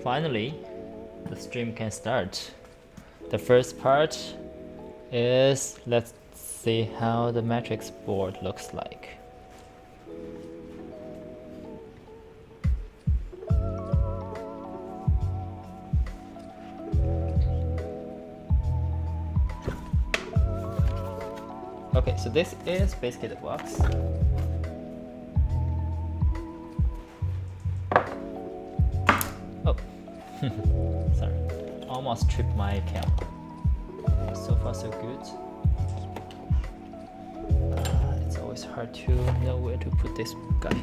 finally the stream can start. The first part is, let's see how the matrix board looks like. Okay, so this is basically the box. Oh, sorry, almost tripped my camera. So far so good. It's always hard to know where to put this guy.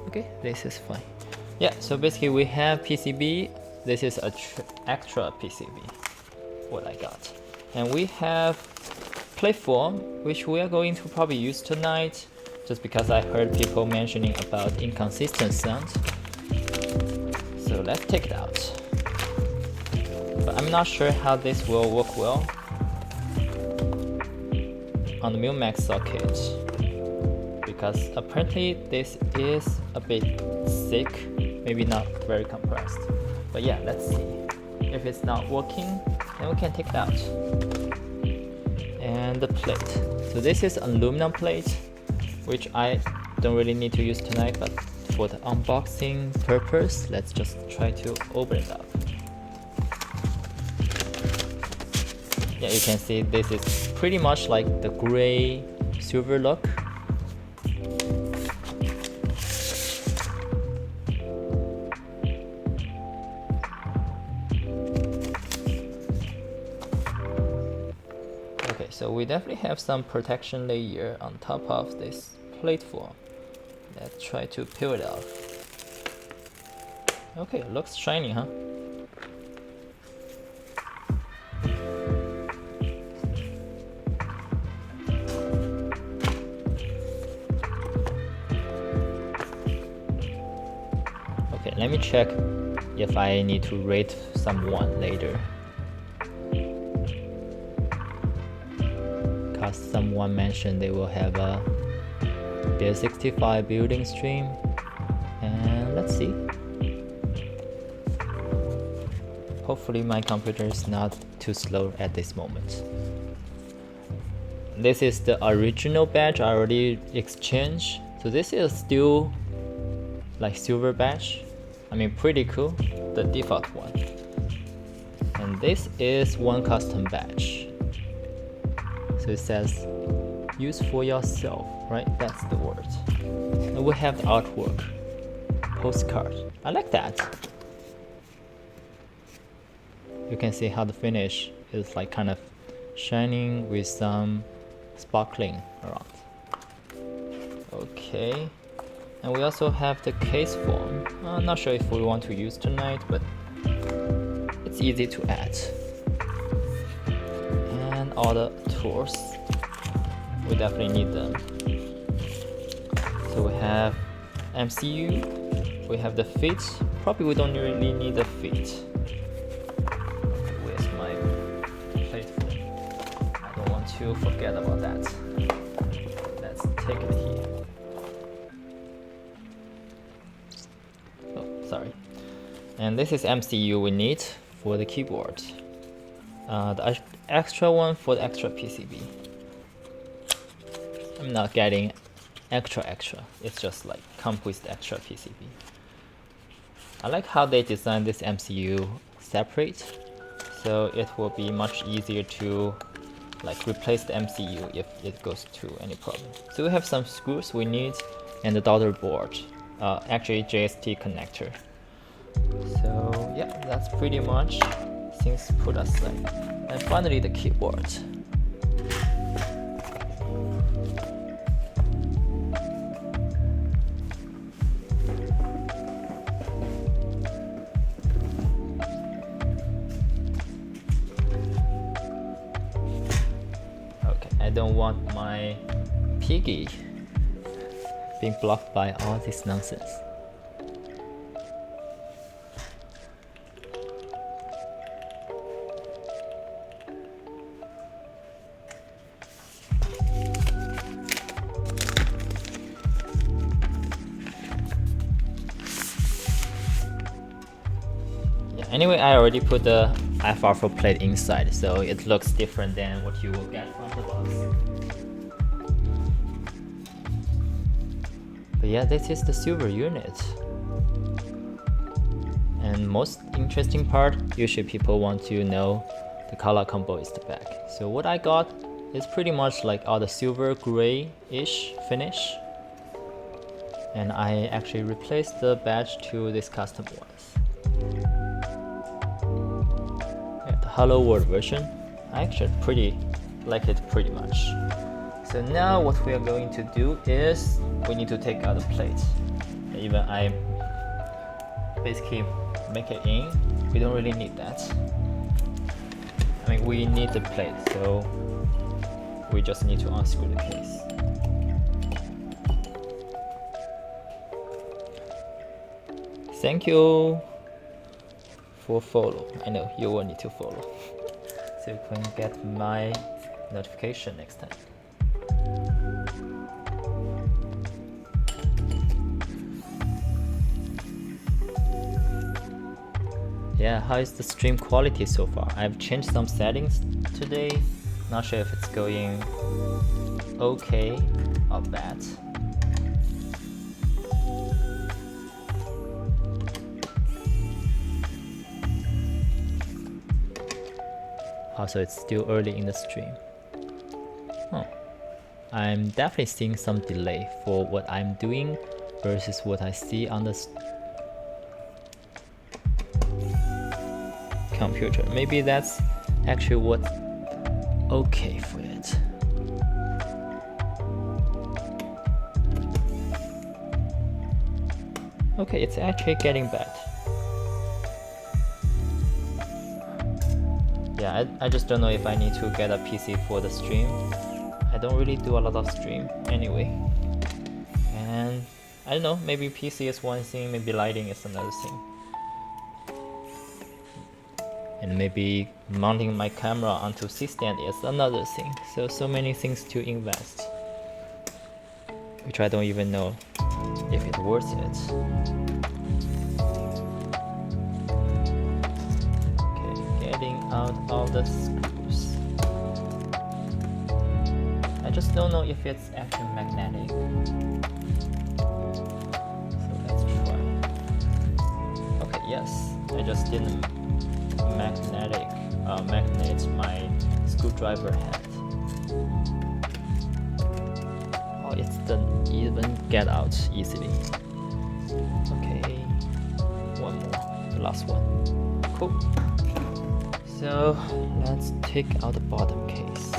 Okay, this is fine. Yeah, so basically we have PCB. This is a extra PCB, what I got. And we have platform, which we are going to probably use tonight, just because I heard people mentioning about inconsistent sound. So let's take it out. But I'm not sure how this will work well on the Mil-Max socket, because apparently this is a bit thick, maybe not very compressed. But yeah, let's see. If it's not working, then we can take it out. And the plate. So this is aluminum plate, which I don't really need to use tonight, but for the unboxing purpose, let's just try to open it up. Yeah, you can see this is pretty much like the gray silver look. So we definitely have some protection layer on top of this platform. Let's try to peel it off. Okay, looks shiny, huh? Okay, let me check if I need to rate someone later. Someone mentioned they will have a Build 65 building stream, and let's see. Hopefully my computer is not too slow at this moment. This is the original badge I already exchanged, so this is still like silver badge. I mean, pretty cool, the default one. And this is one custom badge. So it says, use for yourself, right? That's the word. And we have the artwork, postcard. I like that. You can see how the finish is like kind of shining with some sparkling around. Okay. And we also have the case form. I'm not sure if we want to use tonight, but it's easy to add. And all the tools, we definitely need them. So we have MCU, we have the feet. Probably we don't really need the feet. Where's my platform? I don't want to forget about that. Let's take it here. Oh, sorry. And this is MCU we need for the keyboard. The extra one for the extra PCB. I'm not getting extra, it's just like come with the extra PCB. I like how they designed this MCU separate, so it will be much easier to like replace the MCU if it goes to any problem. So we have some screws we need and the daughter board, actually JST connector. So yeah, that's pretty much things put aside. And finally the keyboard. Okay, I don't want my piggy being blocked by all this nonsense. Anyway, I already put the FR-4 plate inside, so it looks different than what you will get from the box. But yeah, this is the silver unit. And most interesting part, usually people want to know the color combo is the back. So what I got is pretty much like all the silver gray-ish finish. And I actually replaced the badge to this custom ones. Yeah, the Hello World version, I actually like it pretty much. So now what we are going to do is we need to take out the plate. Even I basically make it in, we don't really need that. I mean, we need the plate, so we just need to unscrew the case. Thank you for follow. I know you will need to follow so you can get my notification next time. Yeah, how is the stream quality so far? I've changed some settings today. Not sure if it's going okay or bad. Also, it's still early in the stream. Oh, I'm definitely seeing some delay for what I'm doing versus what I see on the computer. Maybe that's actually what's okay for it. Okay, it's actually getting bad. Yeah, I just don't know if I need to get a PC for the stream. I don't really do a lot of stream anyway. And I don't know, maybe PC is one thing, maybe lighting is another thing. And maybe mounting my camera onto C-stand is another thing. So many things to invest, which I don't even know if it's worth it. Okay, getting out all the screws. I just don't know if it's actually magnetic. So let's try. Okay, yes, I just didn't magnet my screwdriver head. Oh, it doesn't even get out easily. Okay, one more, the last one. Cool. So let's take out the bottom case.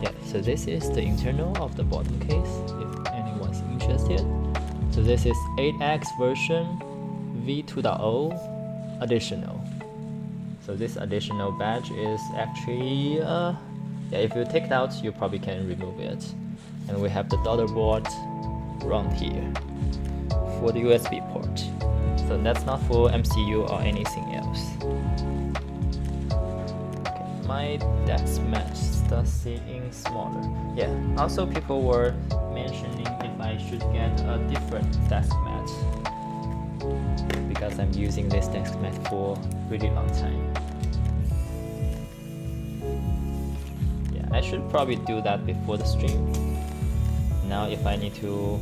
Yeah, so this is the internal of the bottom case, if anyone's interested. So this is 8X version v2.0 additional. So this additional badge is actually, yeah, if you take it out, you probably can remove it. And we have the daughter board around here for the USB port. So that's not for MCU or anything else. Okay, my desk mat starts seeing smaller. Yeah, also people were mentioning if I should get a different desk mat, because I'm using this desk mat for a really long time. Yeah, I should probably do that before the stream. Now if I need to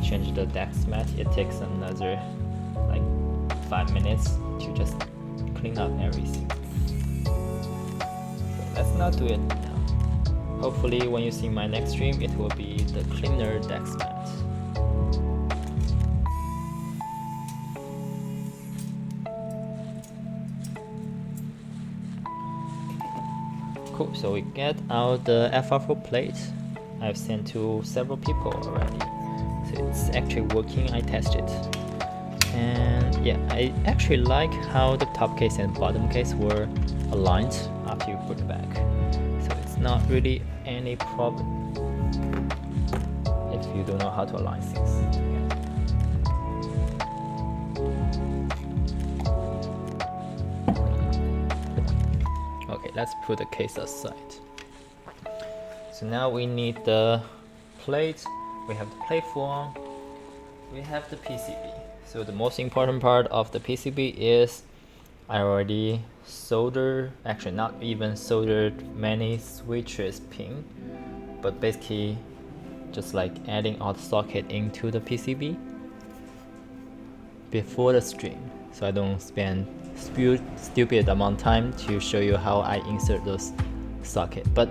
change the desk mat, it takes another like 5 minutes to just clean up everything. So let's not do it now. Hopefully when you see my next stream, it will be the cleaner desk mat. Cool, so we get out the FR-4 plate. I've sent to several people already. So it's actually working, I tested. And yeah, I actually like how the top case and bottom case were aligned after you put it back. So it's not really any problem if you don't know how to align things together. Okay, let's put the case aside. So now we need the plate. We have the plate form. we have the PCB. So the most important part of the PCB is I already soldered, actually not even soldered many switches pin, but basically just like adding all the socket into the PCB before the stream, so I don't spend stupid amount of time to show you how I insert those socket. But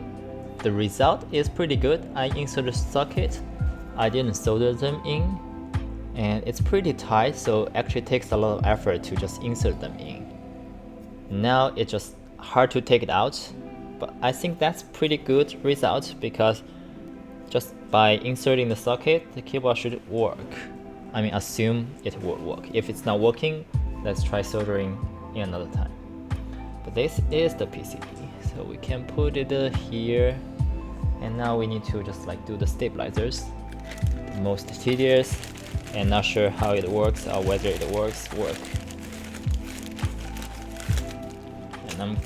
the result is pretty good. I inserted socket, I didn't solder them in, and it's pretty tight, so actually takes a lot of effort to just insert them in. Now it's just hard to take it out, but I think that's pretty good result because just by inserting the socket, the keyboard should work. I mean, assume it will work. If it's not working, let's try soldering in another time. But this is the PCB, so we can put it here, and now we need to just like do the stabilizers. Most tedious and not sure how it works or whether it works. And I'm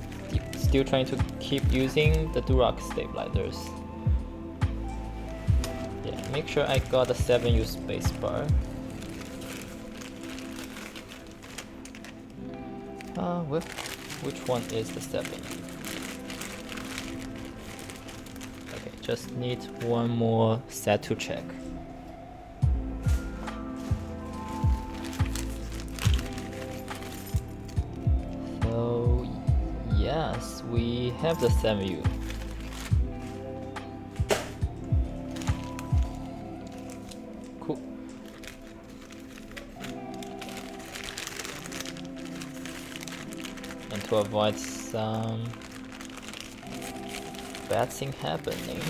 still trying to keep using the Durock stabilizers. Yeah, make sure I got the 7U spacebar. Which one is the 7U? Okay, just need one more set to check. So yes, we have the 7U. Cool. And to avoid some bad thing happening,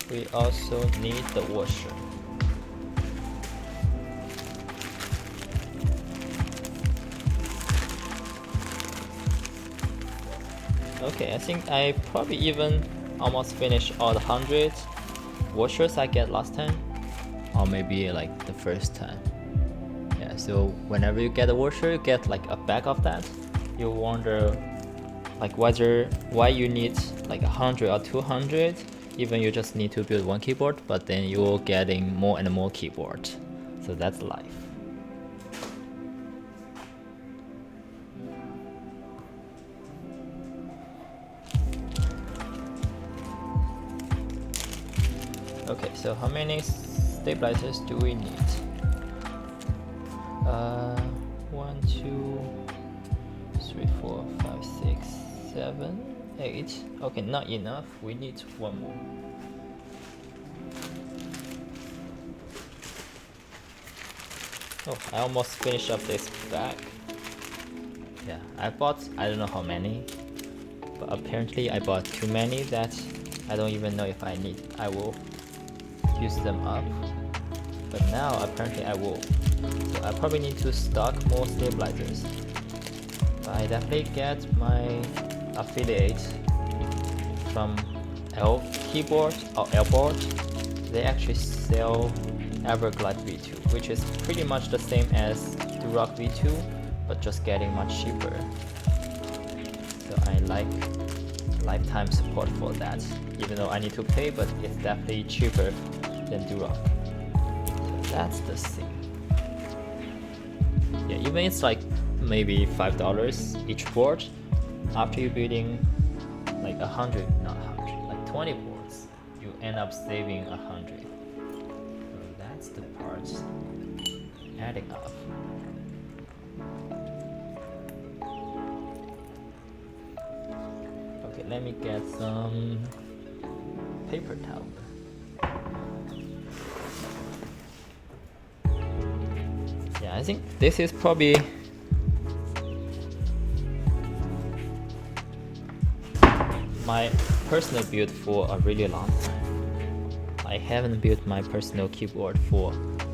we also need the washer. Okay, I think I probably even almost finished all the 100 washers I get last time, or maybe like the first time. Yeah, so whenever you get a washer, you get like a bag of that. You wonder like why you need like 100 or 200, even you just need to build one keyboard, but then you're getting more and more keyboard. So that's life. Okay, so how many stabilizers do we need? 1, 2, 3, 4, 5, 6, 7, 8. Okay, not enough. We need one more. Oh, I almost finished up this bag. Yeah, I bought I don't know how many, but apparently I bought too many that I don't even know if I will use them up, but now apparently I will, so I probably need to stock more stabilizers. I definitely get my affiliate from L Keyboard or L-Board. They actually sell Everglide V2, which is pretty much the same as Durock V2, but just getting much cheaper. So I like lifetime support for that, even though I need to pay, but it's definitely cheaper than Durock. So that's the thing. Yeah, even it's like maybe $5 each board, after you're building like 20 boards, you end up saving 100. So that's the part adding up. Okay, let me get some paper towel. Yeah, I think this is probably my personal build for a really long time. I haven't built my personal keyboard for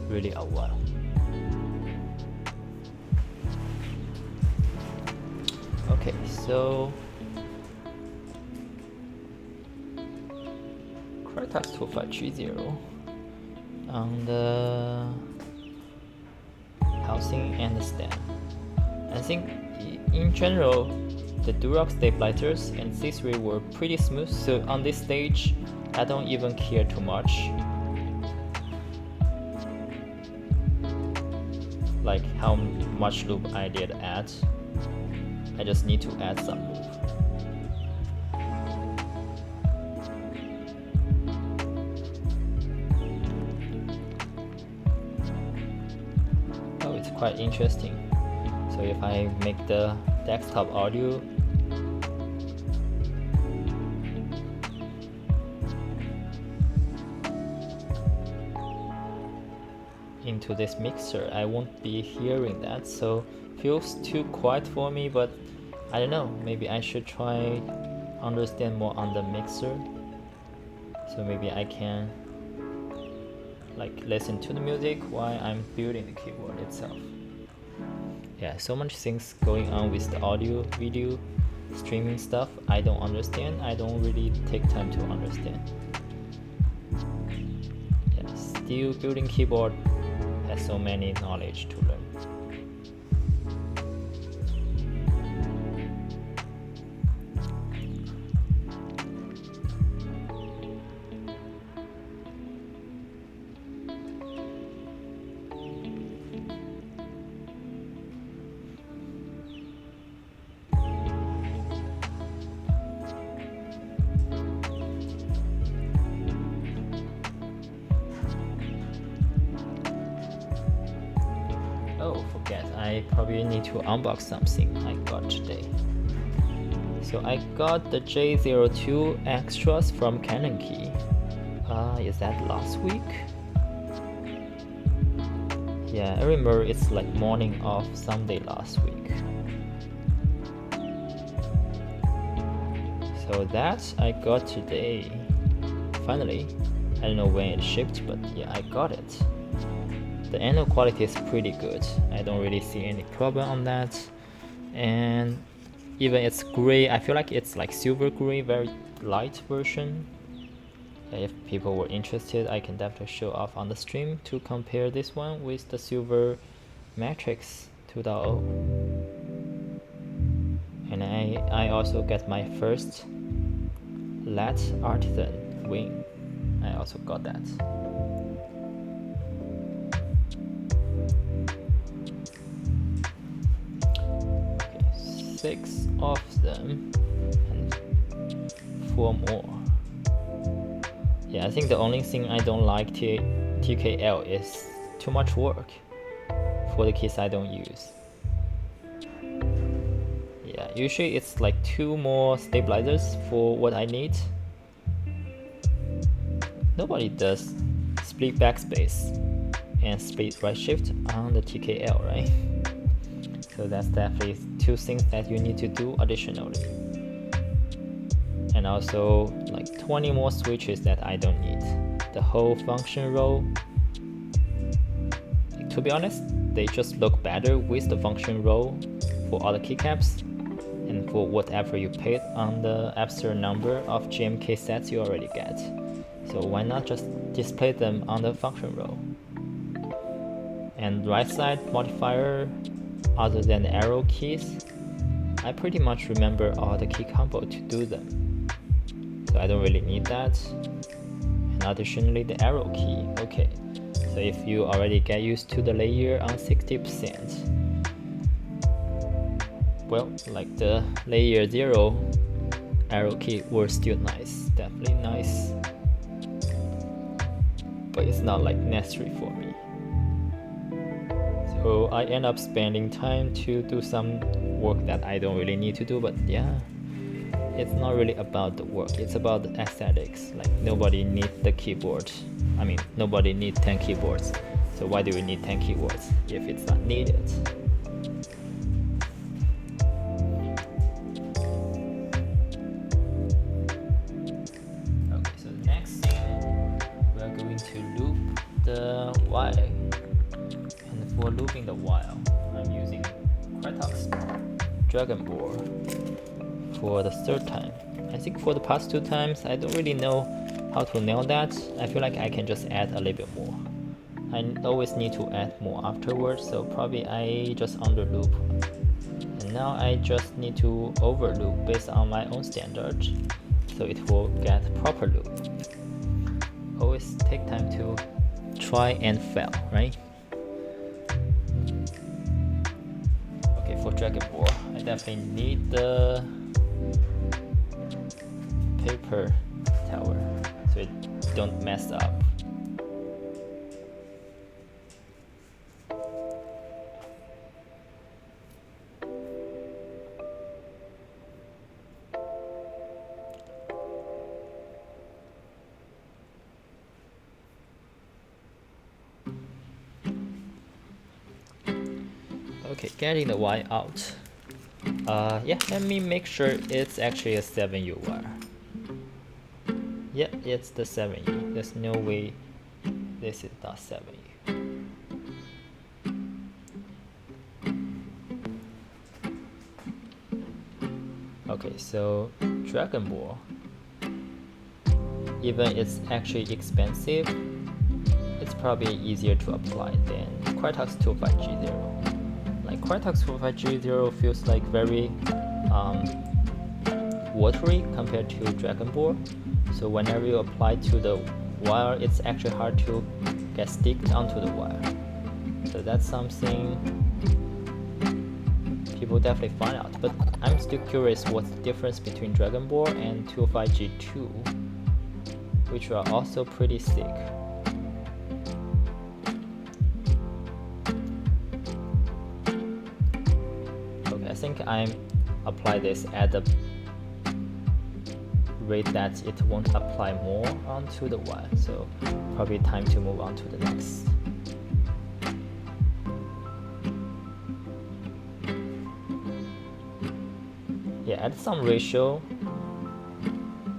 really a while. Okay, so Krytox 2530 on the housing and the stand. I think in general the Durock stabilizers and C3 were pretty smooth, so on this stage I don't even care too much. like how much lube I did add. I just need to add some lube. Oh, it's quite interesting. So if I make the desktop audio into this mixer, I won't be hearing that, so feels too quiet for me, but I don't know, maybe I should try understand more on the mixer, so maybe I can like listen to the music while I'm building the keyboard itself. Yeah, so much things going on with the audio, video, streaming stuff I don't understand. I don't really take time to understand. Yeah, still building keyboard has so many knowledge to learn. Oh, forget, I probably need to unbox something I got today. So I got the J02 extras from Canon Key. Is that last week? Yeah, I remember it's like morning of Sunday last week. So that I got today. Finally, I don't know when it shipped, but yeah, I got it. The anode quality is pretty good. I don't really see any problem on that. And even it's gray, I feel like it's like silver gray, very light version. If people were interested, I can definitely show off on the stream to compare this one with the silver Matrix 2.0. And I also get my first LED Artisan wing. I also got that. Okay, 6 of them and 4 more. Yeah, I think the only thing I don't like TKL is too much work for the keys I don't use. Yeah, usually it's like 2 more stabilizers for what I need. Nobody does split backspace and split right shift on the TKL, right? So that's definitely 2 things that you need to do additionally. And also like 20 more switches that I don't need. The whole function row, to be honest, they just look better with the function row for all the keycaps and for whatever you paid on the absolute number of GMK sets you already get. So why not just display them on the function row? And right side modifier, other than the arrow keys, I pretty much remember all the key combo to do them. So I don't really need that. And additionally the arrow key. Okay, so if you already get used to the layer on 60%, well, like the layer 0 arrow key were still nice, definitely nice, but it's not like necessary for me. So I end up spending time to do some work that I don't really need to do, but yeah, it's not really about the work, it's about the aesthetics. Like nobody needs the keyboard. I mean, nobody needs 10 keyboards. So why do we need 10 keyboards if it's not needed? Okay, so the next thing, we are going to loop the wire. And for looping the wire, I'm using Krytox Dragon Ball for the 3rd time. I think for the past 2 times, I don't really know how to nail that. I feel like I can just add a little bit more. I always need to add more afterwards, so probably I just under loop. And now I just need to over loop based on my own standard, so it will get proper loop. Always take time to try and fail, right? Dragon Ball. I definitely need the paper tower so it don't mess up. Okay, getting the Y out. Yeah, let me make sure it's actually a 7U wire. Yeah, it's the 7U. There's no way this is not 7U. Okay, so Dragon Ball, even it's actually expensive, it's probably easier to apply than Krytox 25G0. Like Krytox 25G0 feels like very watery compared to Dragon Ball. So whenever you apply to the wire, it's actually hard to get sticked onto the wire. So that's something people definitely find out. But I'm still curious what's the difference between Dragon Ball and 25G2, which are also pretty thick. Okay, I think I'm apply this at the rate that it won't apply more onto the wire, so probably time to move on to the next. Yeah, at some ratio,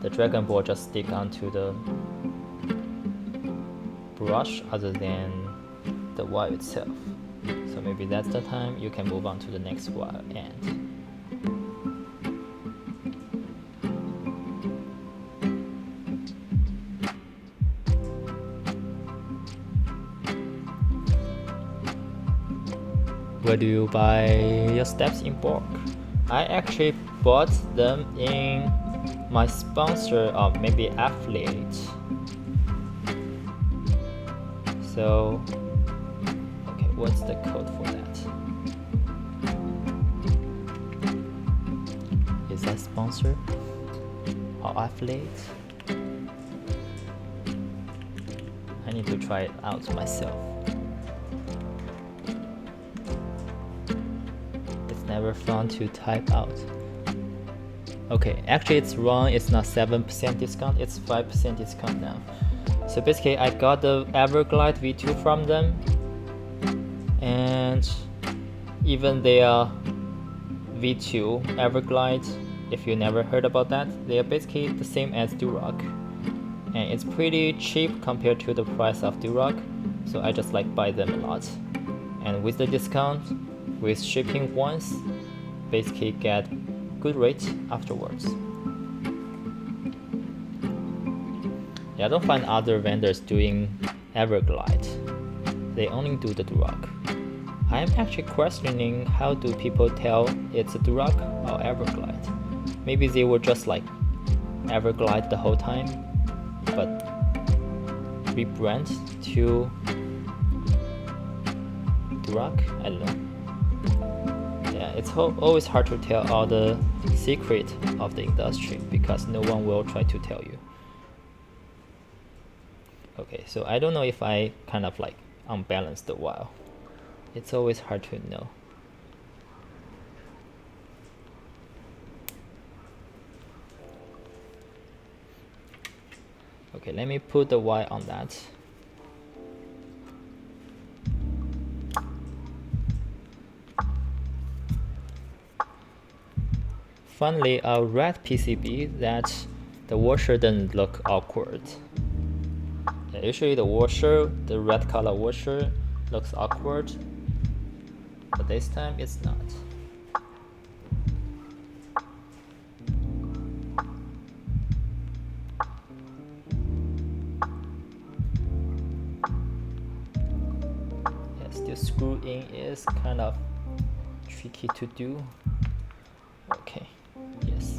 the Dragon Ball just stick onto the brush other than the wire itself. So maybe that's the time you can move on to the next wire end. Where do you buy your steps in bulk? I actually bought them in my sponsor or maybe affiliate. So, okay, what's the code for that? Is that sponsor or affiliate? I need to try it out myself. Never fun to type out. Okay, actually it's wrong. It's not 7% discount, it's 5% discount now. So basically I got the Everglide V2 from them, and even their V2 Everglide, if you never heard about that, they are basically the same as Durock, and it's pretty cheap compared to the price of Durock, so I just like buy them a lot. And with the discount, with shipping once, basically get good rate afterwards. Yeah, I don't find other vendors doing Everglide. They only do the Durock. I am actually questioning how do people tell it's a Durock or Everglide. Maybe they were just like Everglide the whole time, but rebrand to Durock? I don't know. Yeah, it's always hard to tell all the secret of the industry because no one will try to tell you. Okay, so I don't know if I kind of like unbalanced the wire. It's always hard to know. Okay, let me put the wire on that. Finally, a red PCB that the washer doesn't look awkward. Usually the washer, the red color washer, looks awkward, but this time it's not. Yeah, still screw in is kind of tricky to do. Okay, yes.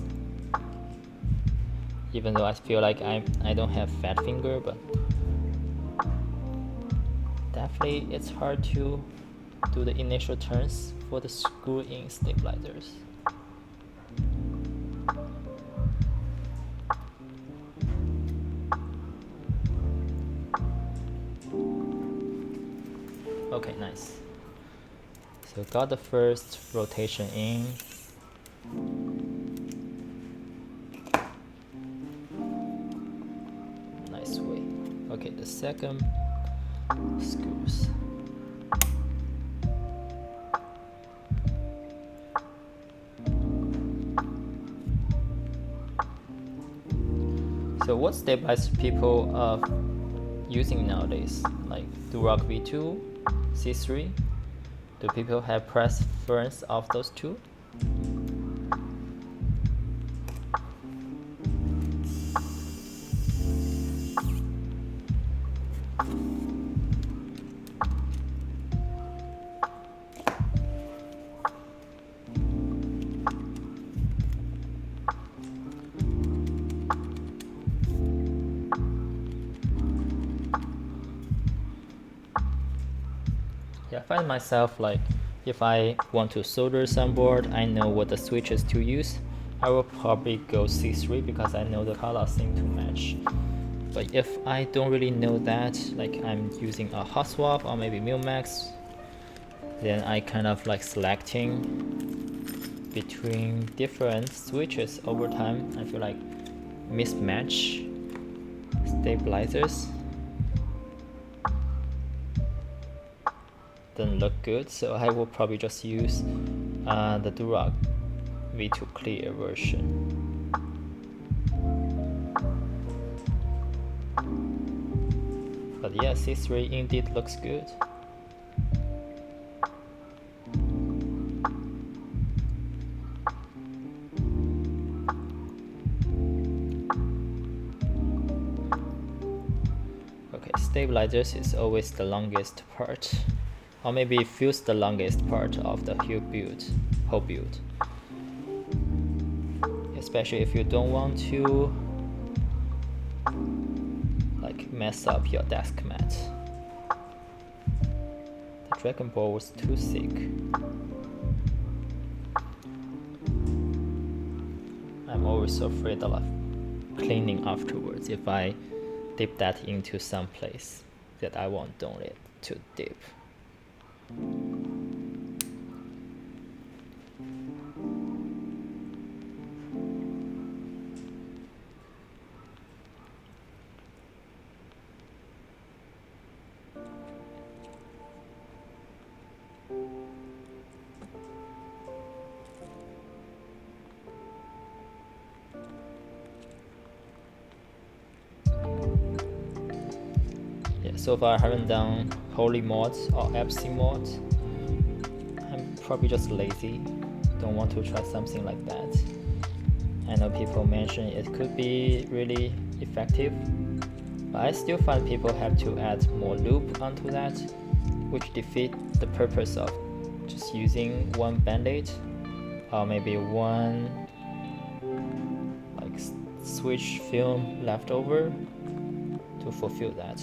Even though I feel like I don't have fat finger, but definitely it's hard to do the initial turns for the screw-in stabilizers. Okay, nice. So got the first rotation in. Nice way. Okay, the second screws. So what stabilizer people are using nowadays? Like Durock V2, C3? Do people have preference of those two? Yeah, I find myself like, if I want to solder some board, I know what the switches to use, I will probably go C3 because I know the colors seem to match. But if I don't really know that, like I'm using a hot swap or maybe Max, then I kind of like selecting between different switches over time. I feel like mismatch stabilizers doesn't look good, so I will probably just use the Durock V2 clear version. But yeah, C3 indeed looks good. Okay, stabilizers is always the longest part, or maybe it feels the longest part of the whole build. Especially if you don't want to like mess up your desk mat. The Dragon Ball was too thick. I'm always afraid of cleaning afterwards if I dip that into some place that I want it to dip. So far I haven't done Holy mods or FC mods. I'm probably just lazy, don't want to try something like that. I know people mention it could be really effective, but I still find people have to add more loop onto that, which defeat the purpose of just using one band-aid or maybe one like switch film left over to fulfill that.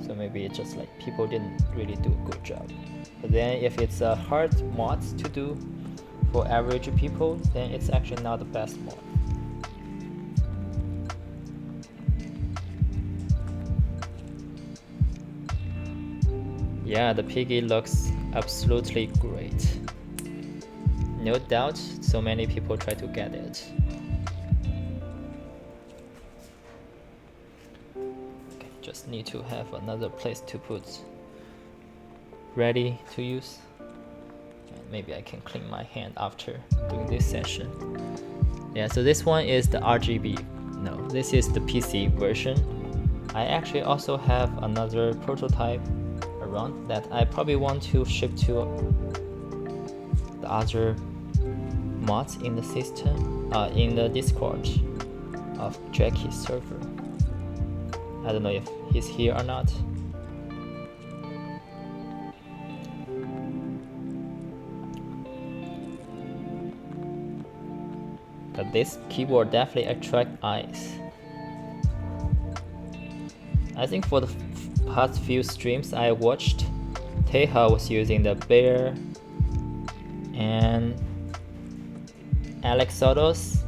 So maybe it's just like people didn't really do a good job. But then if it's a hard mod to do for average people, then it's actually not the best mod. Yeah, the Piggy looks absolutely great. No doubt so many people try to get it. Just need to have another place to put ready to use. And maybe I can clean my hand after doing this session. Yeah, so this one is the RGB. No, this is the PC version. I actually also have another prototype around that I probably want to ship to the other mods in the system, in the Discord of Jackie's server. I don't know if he's here or not. But this keyboard definitely attracts eyes. I think for the past few streams I watched, Teha was using the Bear, and Alex Sotos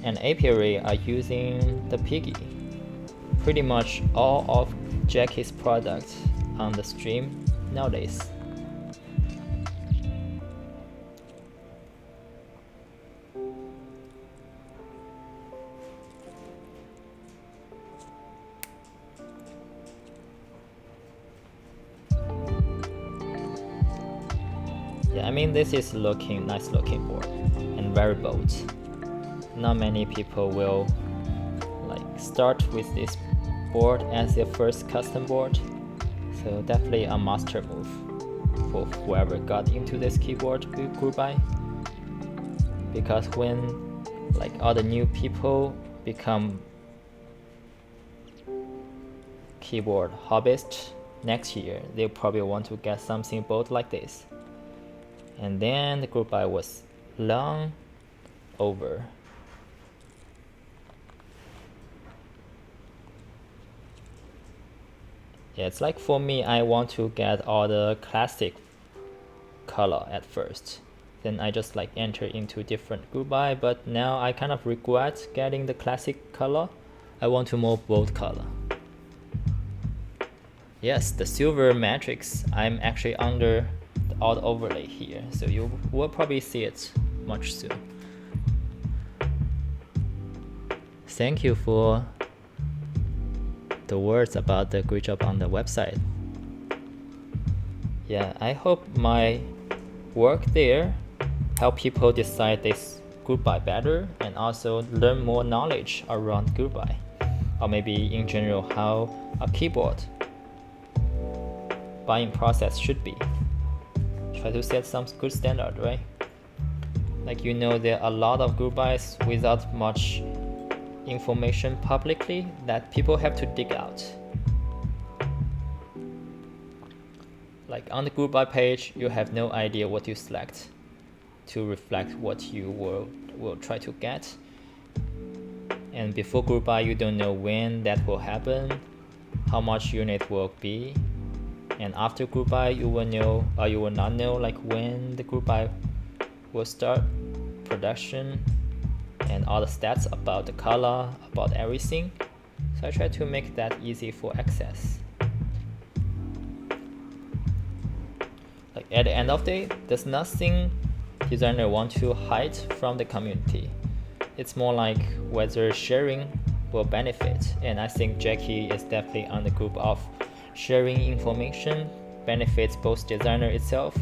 and Apiary are using the Piggy. Pretty much all of Jackie's products on the stream nowadays. Yeah, I mean, this is nice looking board and very bold. Not many people will like start with this board as their first custom board, so definitely a master move for whoever got into this keyboard group buy. Because when like all the new people become keyboard hobbyists next year, they'll probably want to get something bold like this. And then the group buy was long over. Yeah, it's like for me, I want to get all the classic color at first. Then I just like enter into different group buy, but now I kind of regret getting the classic color. I want a more bold color. Yes, the silver matrix, I'm actually under the auto overlay here, so you will probably see it much soon. Thank you for the words about the great job on the website. Yeah, I hope my work there help people decide this group buy better and also learn more knowledge around group buy, or maybe in general how a keyboard buying process should be. Try to set some good standard, right? Like, you know, there are a lot of group buys without much information publicly that people have to dig out. Like on the group buy page, you have no idea what you select to reflect what you will try to get. And before group buy, you don't know when that will happen, how much unit will be. And after group buy, you will know, or you will not know, like when the group buy will start production and all the stats about the color, about everything. So I try to make that easy for access. Like at the end of the day, there's nothing designer want to hide from the community. It's more like whether sharing will benefit. And I think Jackie is definitely on the group of sharing information benefits both designer itself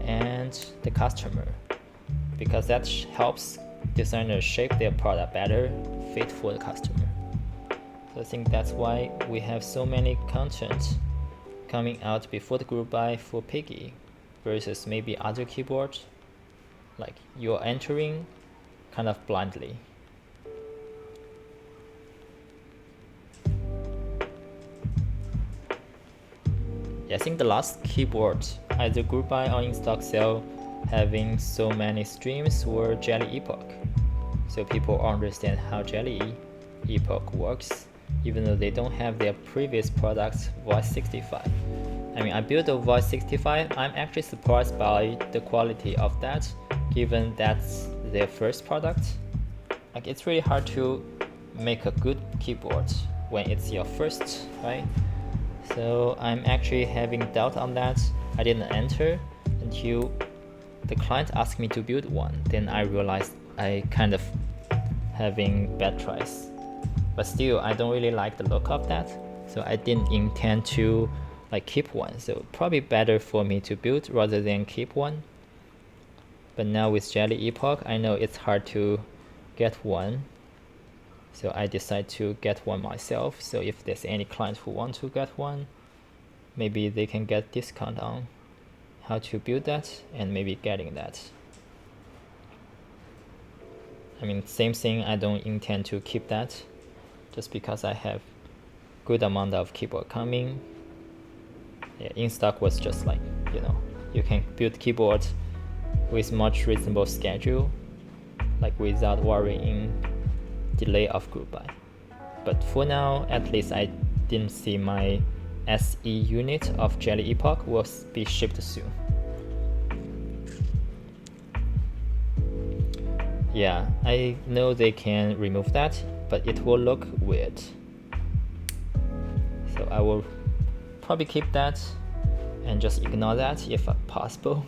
and the customer, because that helps designers shape their product better, fit for the customer. So I think that's why we have so many content coming out before the group buy for Piggy versus maybe other keyboards, like you're entering kind of blindly. Yeah, I think the last keyboard, either group buy or in stock sale, having so many streams were Jelly Epoch. So people understand how Jelly Epoch works, even though they don't have their previous products Voice 65. I mean, I built a Voice 65, I'm actually surprised by the quality of that, given that's their first product. Like, it's really hard to make a good keyboard when it's your first, right? So I'm actually having doubt on that. I didn't enter until the client asked me to build one. Then I realized I kind of having bad tries. But still, I don't really like the look of that. So I didn't intend to like keep one. So probably better for me to build rather than keep one. But now with Jelly Epoch, I know it's hard to get one. So I decide to get one myself. So if there's any client who want to get one, maybe they can get discount on how to build that and maybe getting that. I mean, same thing, I don't intend to keep that just because I have good amount of keyboard coming. Yeah, in stock was just like, you know, you can build keyboard with much reasonable schedule, like without worrying delay of group buy. But for now, at least I didn't see my SE unit of Jelly Epoch will be shipped soon. Yeah, I know they can remove that, but it will look weird. So I will probably keep that and just ignore that if possible.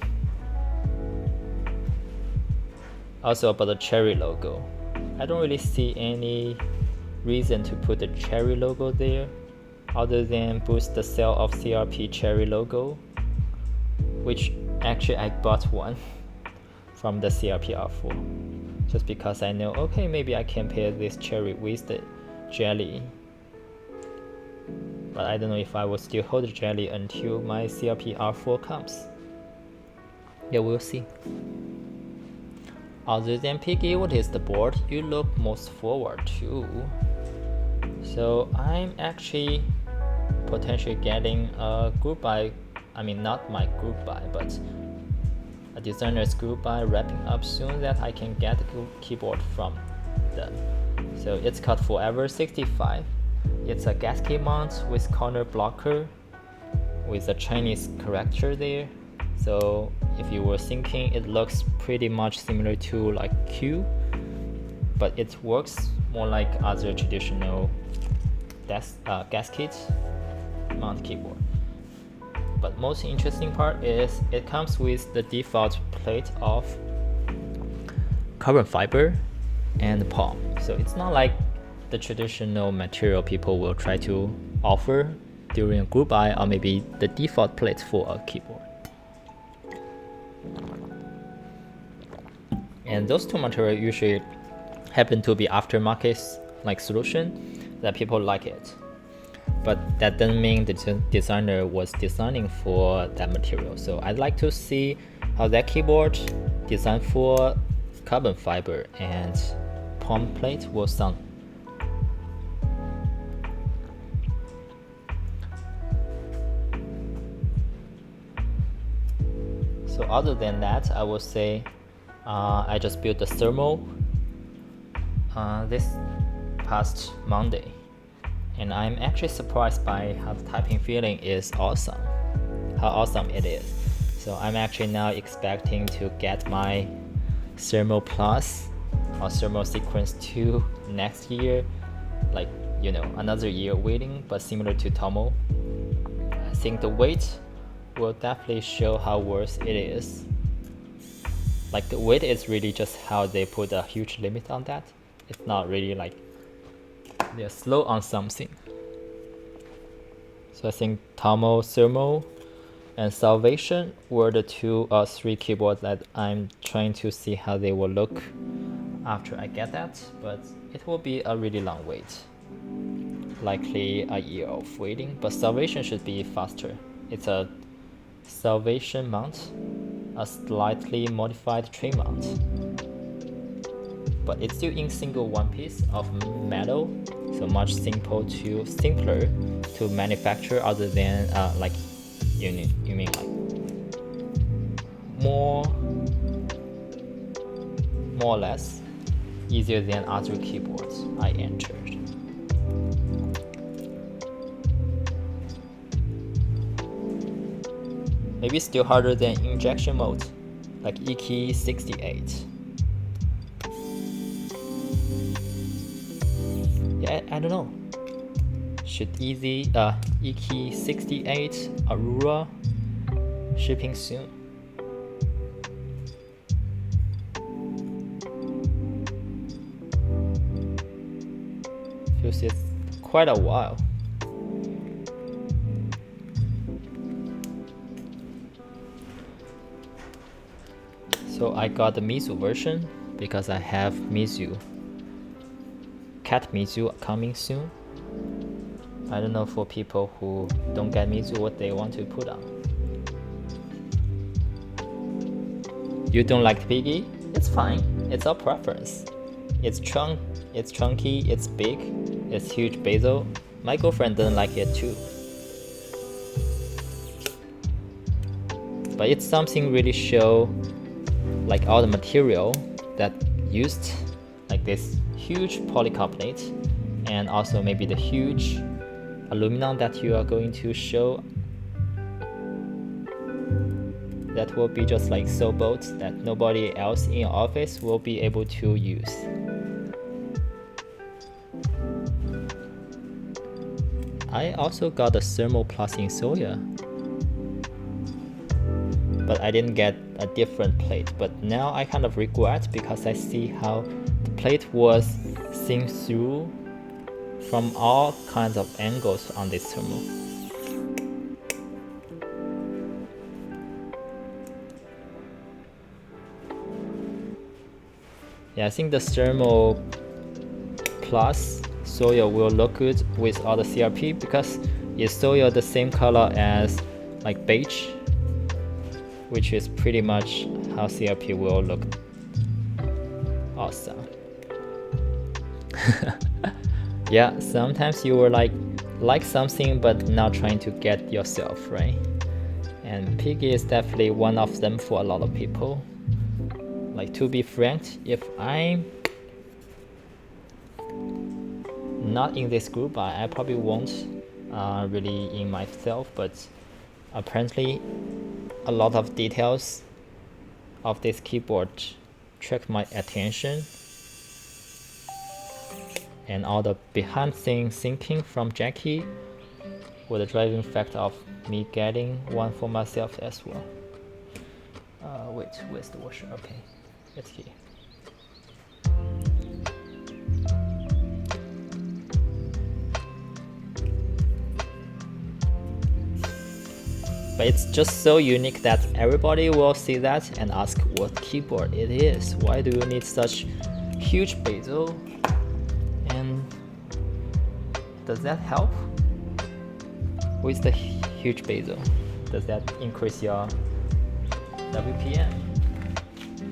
Also about the Cherry logo, I don't really see any reason to put the Cherry logo there other than boost the sale of CRP Cherry logo, which actually I bought one from the CRP R4 just because I know, okay, maybe I can pair this Cherry with the Jelly, but I don't know if I will still hold the Jelly until my CRP R4 comes. Yeah, we'll see. Other than Piggy, what is the board you look most forward to? So I'm actually potentially getting a group buy, I mean not my group buy, but a designer's group buy wrapping up soon that I can get the keyboard from them. So it's called Forever 65. It's a gasket mount with corner blocker with a Chinese character there. So if you were thinking, it looks pretty much similar to like Q, but it works more like other traditional gasket mount keyboard. But most interesting part is it comes with the default plate of carbon fiber and palm. So it's not like the traditional material people will try to offer during a group buy, or maybe the default plate for a keyboard. And those two materials usually happen to be aftermarket like solution that people like it. But that doesn't mean the designer was designing for that material. So I'd like to see how that keyboard designed for carbon fiber and palm plate will sound. So other than that, I would say I just built the thermal this past Monday, and I'm actually surprised by how the typing feeling is awesome, how awesome it is. So I'm actually now expecting to get my Thermal Plus or Thermal Sequence 2 next year, like, you know, another year waiting, but similar to Tomo. I think the weight will definitely show how worth it is. Like the weight is really just how they put a huge limit on that. It's not really like they're slow on something. So I think Tomo, Thermal, and Salvation were the 2 or 3 keyboards that I'm trying to see how they will look after I get that, but it will be a really long wait. Likely a year of waiting, but Salvation should be faster. It's a Salvation mount, a slightly modified tray mount, but it's still in single one piece of metal, so much simpler to manufacture other than like you mean like more or less easier than other keyboards I entered. Maybe still harder than injection mode, like EKey 68. Yeah, I don't know. Should EKey 68 Aurora shipping soon? Feels it's quite a while. So I got the Mizu version because I have Mizu, Cat Mizu coming soon. I don't know for people who don't get Mizu what they want to put on. You don't like Piggy? It's fine. It's our preference. It's chunky, it's big, it's huge bezel. My girlfriend doesn't like it too. But it's something really show like all the material that used, like this huge polycarbonate, and also maybe the huge aluminum that you are going to show, that will be just like so bolts that nobody else in your office will be able to use. I also got a thermal plus in soya, but I didn't get a different plate. But now I kind of regret because I see how the plate was seen through from all kinds of angles on this thermal. Yeah, I think the thermal plus soil will look good with all the CRP because it's soil the same color as like beige, which is pretty much how CRP will look. Awesome. Yeah, sometimes you will like something but not trying to get yourself, right? And piggy is definitely one of them for a lot of people. Like, to be frank, if I'm not in this group, I probably won't really in myself, but apparently a lot of details of this keyboard attract my attention, and all the behind scene thinking from Jackie were the driving factor of me getting one for myself as well. Wait, where's the washer? Okay, it's here. But it's just so unique that everybody will see that and ask what keyboard it is. Why do you need such huge bezel? And does that help with the huge bezel? Does that increase your WPM?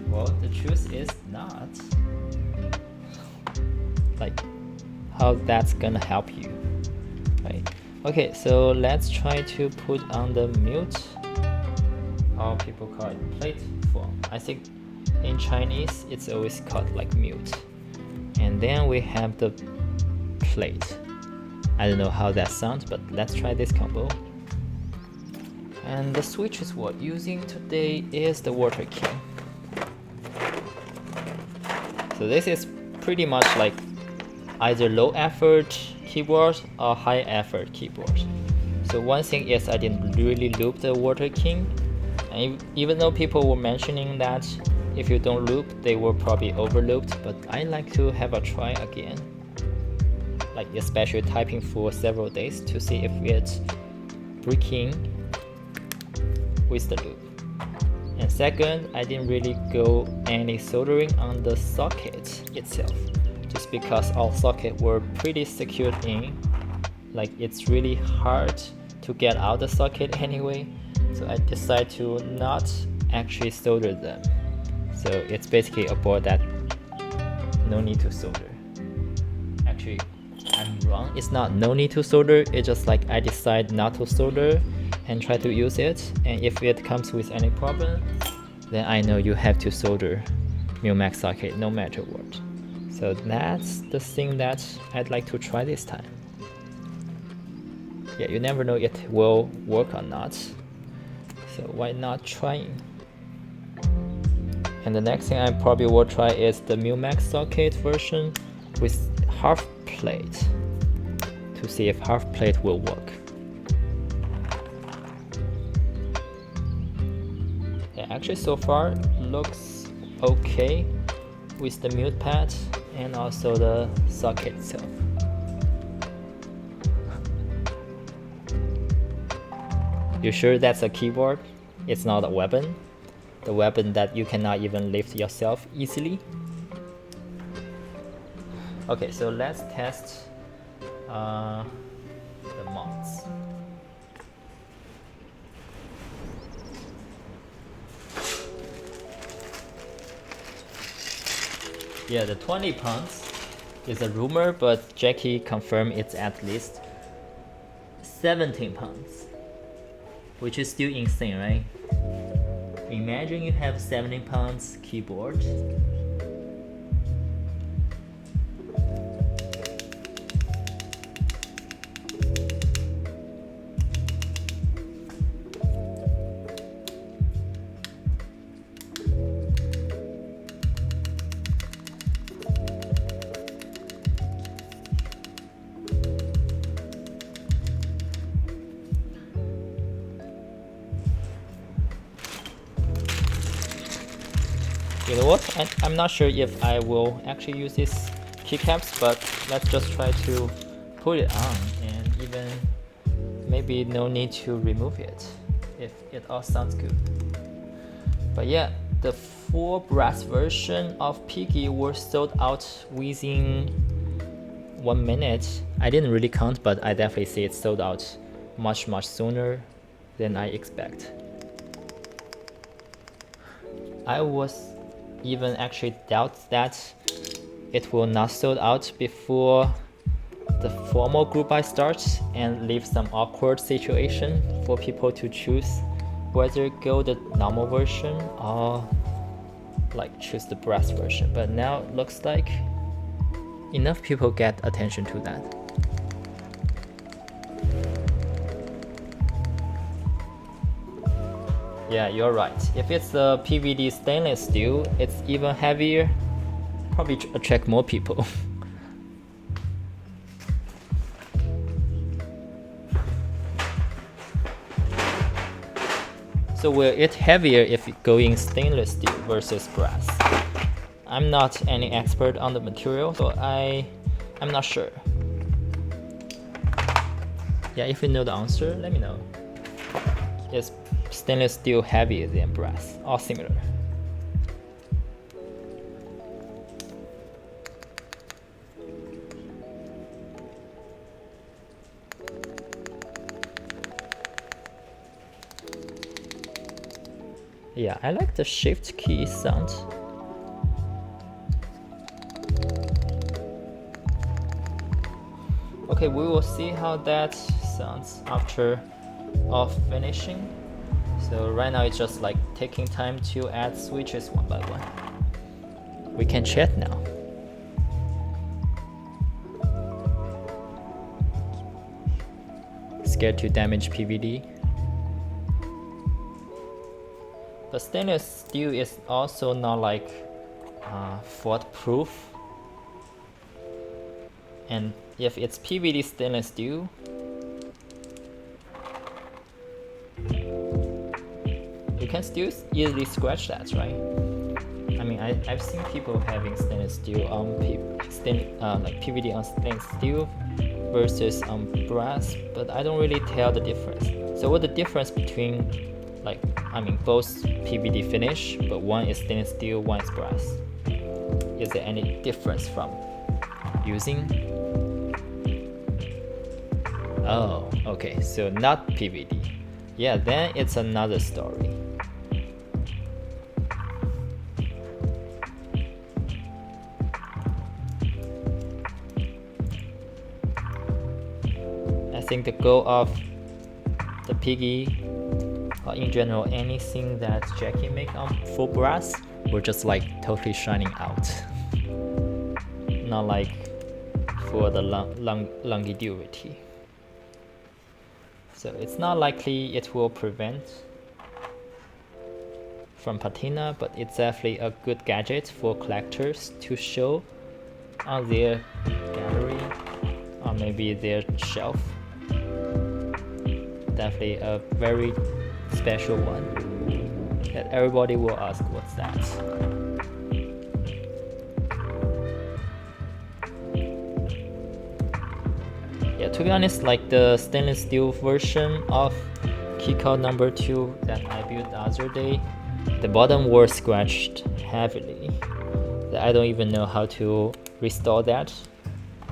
Well, the truth is not. Like, how that's gonna help you, right? Okay, so let's try to put on the mute, or people call it plate form. I think in Chinese it's always called like mute. And then we have the plate. I don't know how that sounds, but let's try this combo. And the switches we're using today is the Water King. So this is pretty much like either low effort keyboard or high effort keyboard. So one thing is I didn't really loop the Water King, and even though people were mentioning that if you don't loop they will probably overlooped, but I like to have a try again, like especially typing for several days to see if it's breaking with the loop. And second, I didn't really go any soldering on the socket itself, just because all sockets were pretty secured in. Like, it's really hard to get out the socket anyway, so I decided to not actually solder them. So it's basically a board that no need to solder. Actually, I'm wrong. It's not no need to solder, it's just like I decide not to solder and try to use it, and if it comes with any problem, then I know you have to solder Mil-Max socket no matter what. So that's the thing that I'd like to try this time. Yeah, you never know it will work or not, so why not trying? And the next thing I probably will try is the Mil-Max socket version with half plate, to see if half plate will work. Yeah, actually so far looks okay with the mute pad and also the socket itself. You sure that's a keyboard? It's not a weapon? The weapon that you cannot even lift yourself easily? Okay, so let's test the mods. Yeah, the 20 pounds is a rumor, but Jackie confirmed it's at least 17 pounds, which is still insane, right? Imagine you have 17 pounds keyboard. You know what? I'm not sure if I will actually use this keycaps, but let's just try to put it on, and even maybe no need to remove it if it all sounds good. But yeah, the full brass version of Piggy were sold out within 1 minute. I didn't really count, but I definitely see it sold out much sooner than I expect. I was even actually doubt that it will not sold out before the formal group buy starts and leave some awkward situation for people to choose whether go the normal version or like choose the brass version. But now it looks like enough people get attention to that. Yeah, you're right. If it's a PVD stainless steel, it's even heavier, probably attract more people. So will it heavier if going stainless steel versus brass? I'm not any expert on the material, so I'm not sure. Yeah, if you know the answer, let me know. Is stainless steel heavier than brass or similar? Yeah, I like the shift key sound. Okay, we will see how that sounds after all finishing. So right now it's just like taking time to add switches one by one. We can chat now. Scared to damage PVD. But stainless steel is also not like fault proof. And if it's PVD stainless steel, you can still easily scratch that, right? I mean, I've seen people having stainless steel on like PVD on stainless steel versus brass, but I don't really tell the difference. So what's the difference between, like, I mean, both PVD finish, but one is stainless steel, one is brass? Is there any difference from using? Oh, okay, so not PVD. Yeah, then it's another story. I think the goal of the Piggy, or in general anything that Jackie make on full brass, were just like totally shining out. Not like for the longevity. So it's not likely it will prevent from patina, but it's definitely a good gadget for collectors to show on their gallery or maybe their shelf. Definitely a very special one that everybody will ask, what's that? Yeah, to be honest, like the stainless steel version of keycap number 2 that I built the other day, the bottom was scratched heavily. I don't even know how to restore that.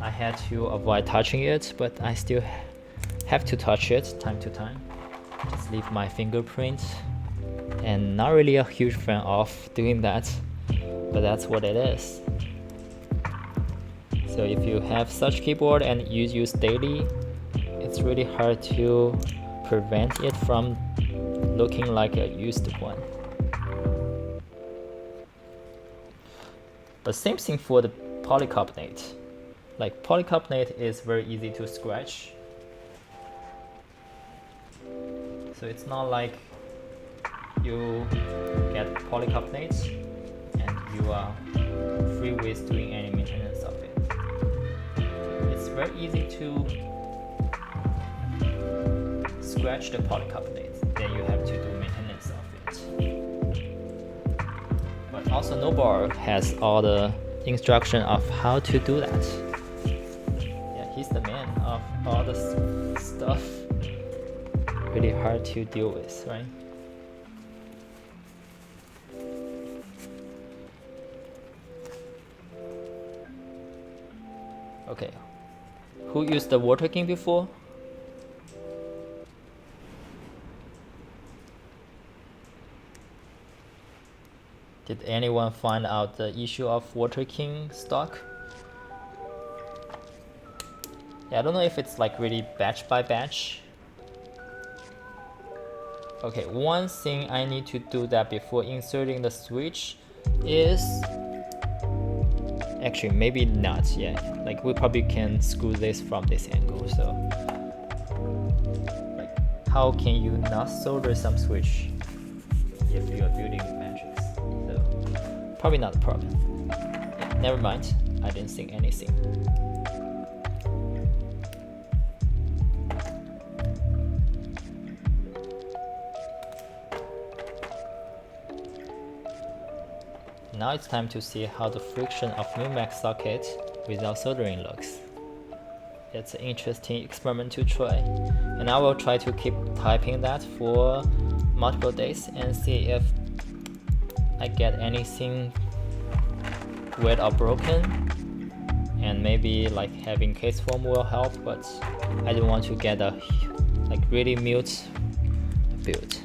I had to avoid touching it, but I still have to touch it time to time. Just leave my fingerprint, and not really a huge fan of doing that, but that's what it is. So if you have such keyboard and you use daily, it's really hard to prevent it from looking like a used one. But same thing for the polycarbonate. Like polycarbonate is very easy to scratch. So it's not like you get polycarbonate and you are free with doing any maintenance of it. It's very easy to scratch the polycarbonate, then you have to do maintenance of it. But Also, Nobar has all the instruction of how to do that. Yeah, he's the man of all the stuff. Really hard to deal with, right? Okay, who used the water king before? Did anyone find out the issue of water king stock? Yeah, I don't know if it's like really batch by batch. Okay, one thing I need to do that before inserting the switch is actually maybe not. Yeah, like we probably can screw this from this angle. So like, how can you not solder some switch if you are building matrix? So probably not a problem. Yeah, never mind. I didn't think anything. Now it's time to see how the friction of Numax socket without soldering looks. It's an interesting experiment to try, and I will try to keep typing that for multiple days and see if I get anything weird or broken, and maybe like having case form will help, but I don't want to get a like really mute build.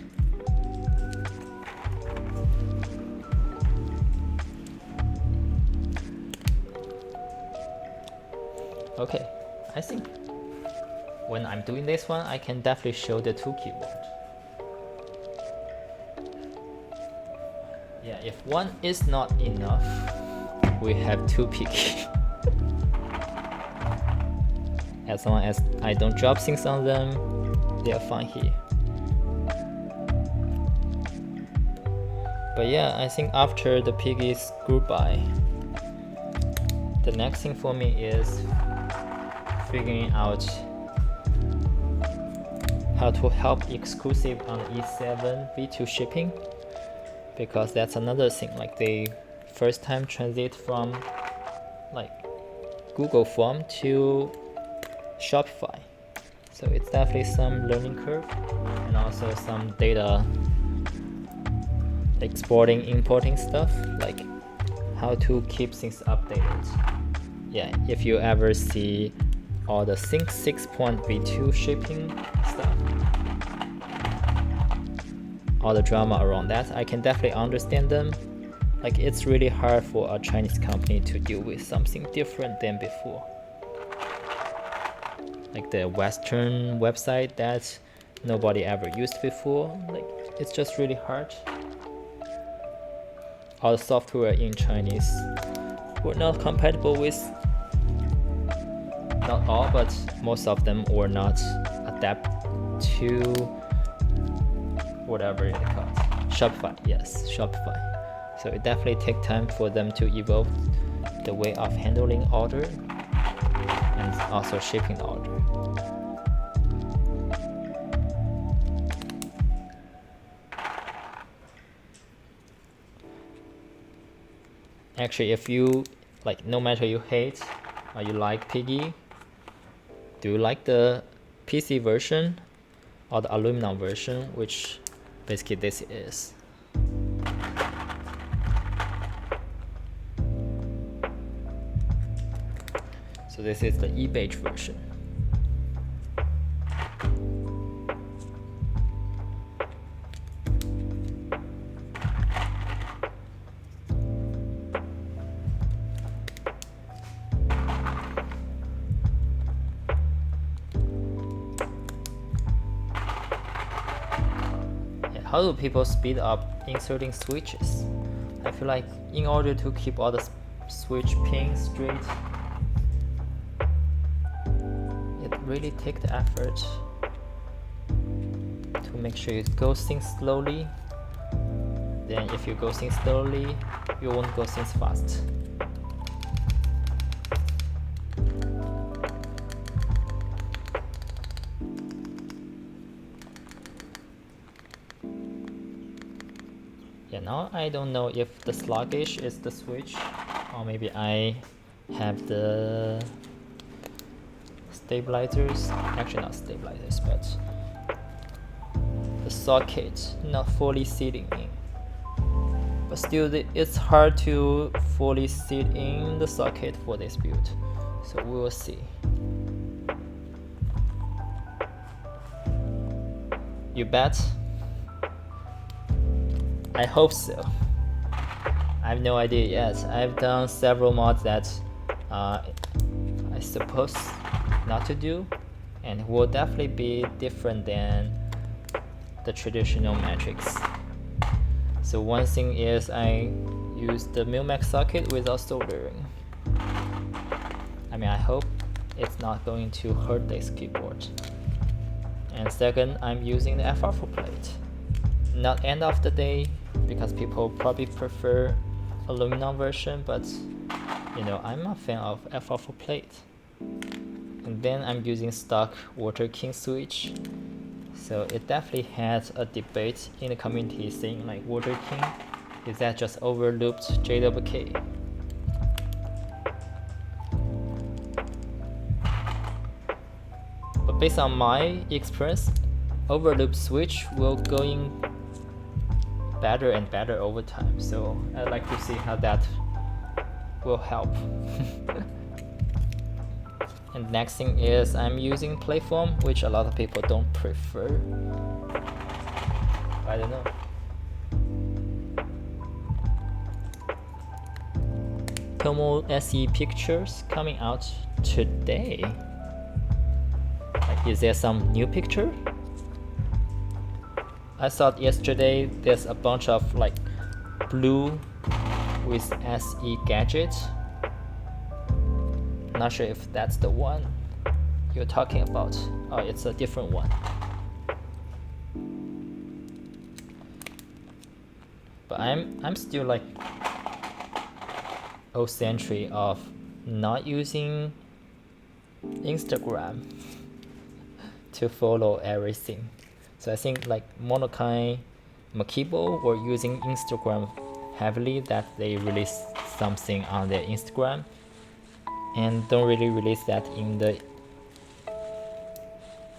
Okay, I think when I'm doing this one, I can definitely show the 2 keyboard. Yeah, if one is not enough, we have 2 picky. As long as I don't drop things on them, they are fine here. But yeah, I think after the piggy screw by, the next thing for me is figuring out how to help exclusive on E7 v2 shipping, because that's another thing, like they first time transit from like Google form to Shopify, so it's definitely some learning curve and also some data exporting importing stuff, like how to keep things updated. Yeah, if you ever see all the Sync 6.v2 shipping stuff, all the drama around that, I can definitely understand them. Like it's really hard for a Chinese company to deal with something different than before. Like the Western website that nobody ever used before, like it's just really hard. All the software in Chinese were not compatible with, not all, but most of them were not adapt to whatever it's called. Shopify, yes, Shopify. So it definitely takes time for them to evolve the way of handling order and also shipping the order. Actually, if you like, no matter you hate or you like Piggy, do you like the PC version or the aluminum version, which basically this is? So this is the e-beige version. How do people speed up inserting switches? I feel like in order to keep all the switch pins straight, it really takes the effort to make sure you go things slowly. Then if you go things slowly, you won't go things fast. Yeah, now I don't know if the sluggish is the switch, or maybe I have the stabilizers, actually not stabilizers, but the socket not fully seating in. But still, it's hard to fully seat in the socket for this build, so we will see. You bet? I hope so. I have no idea yet. I've done several mods that I suppose not to do, and will definitely be different than the traditional matrix. So one thing is I use the Milmax socket without soldering. I mean, I hope it's not going to hurt this keyboard. And second, I'm using the FR-4 plate. Not end of the day, because people probably prefer aluminum version, but you know, I'm a fan of FR-4 plate. And then I'm using stock Water King switch. So it definitely had a debate in the community saying like, Water King, is that just overlooped JWK? But based on my experience, overloop switch will going better and better over time. So I'd like to see how that will help. And next thing is I'm using plate foam, which a lot of people don't prefer. I don't know. Tomo SE pictures coming out today. Like, is there some new picture? I thought yesterday there's a bunch of like blue with SE gadget. Not sure if that's the one you're talking about. Oh, it's a different one. But I'm still like old century of not using Instagram to follow everything. So I think like Monokai Makibo were using Instagram heavily, that they release something on their Instagram and don't really release that in the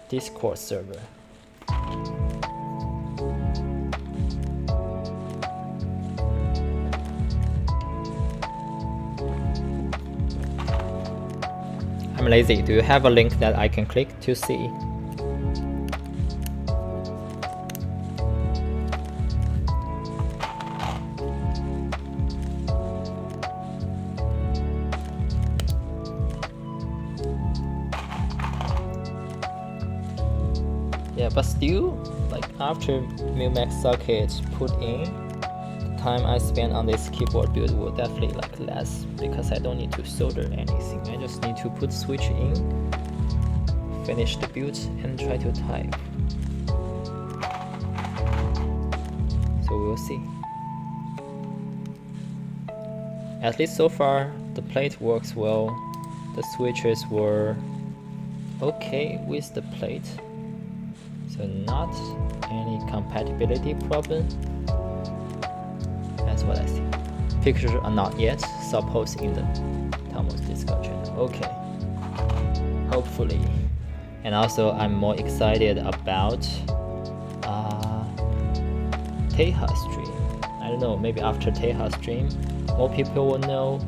Discord server. I'm lazy. Do you have a link that I can click to see? Yeah, but still, like after Milmax socket put in, the time I spend on this keyboard build will definitely like less, because I don't need to solder anything. I just need to put switch in, finish the build, and try to type. So we'll see. At least so far, the plate works well. The switches were okay with the plate. So not any compatibility problem. That's what I see. Pictures are not yet, so post in the Tomo's Discord channel. Okay. Hopefully. And also I'm more excited about Teha stream. I don't know, maybe after Teha stream, more people will know.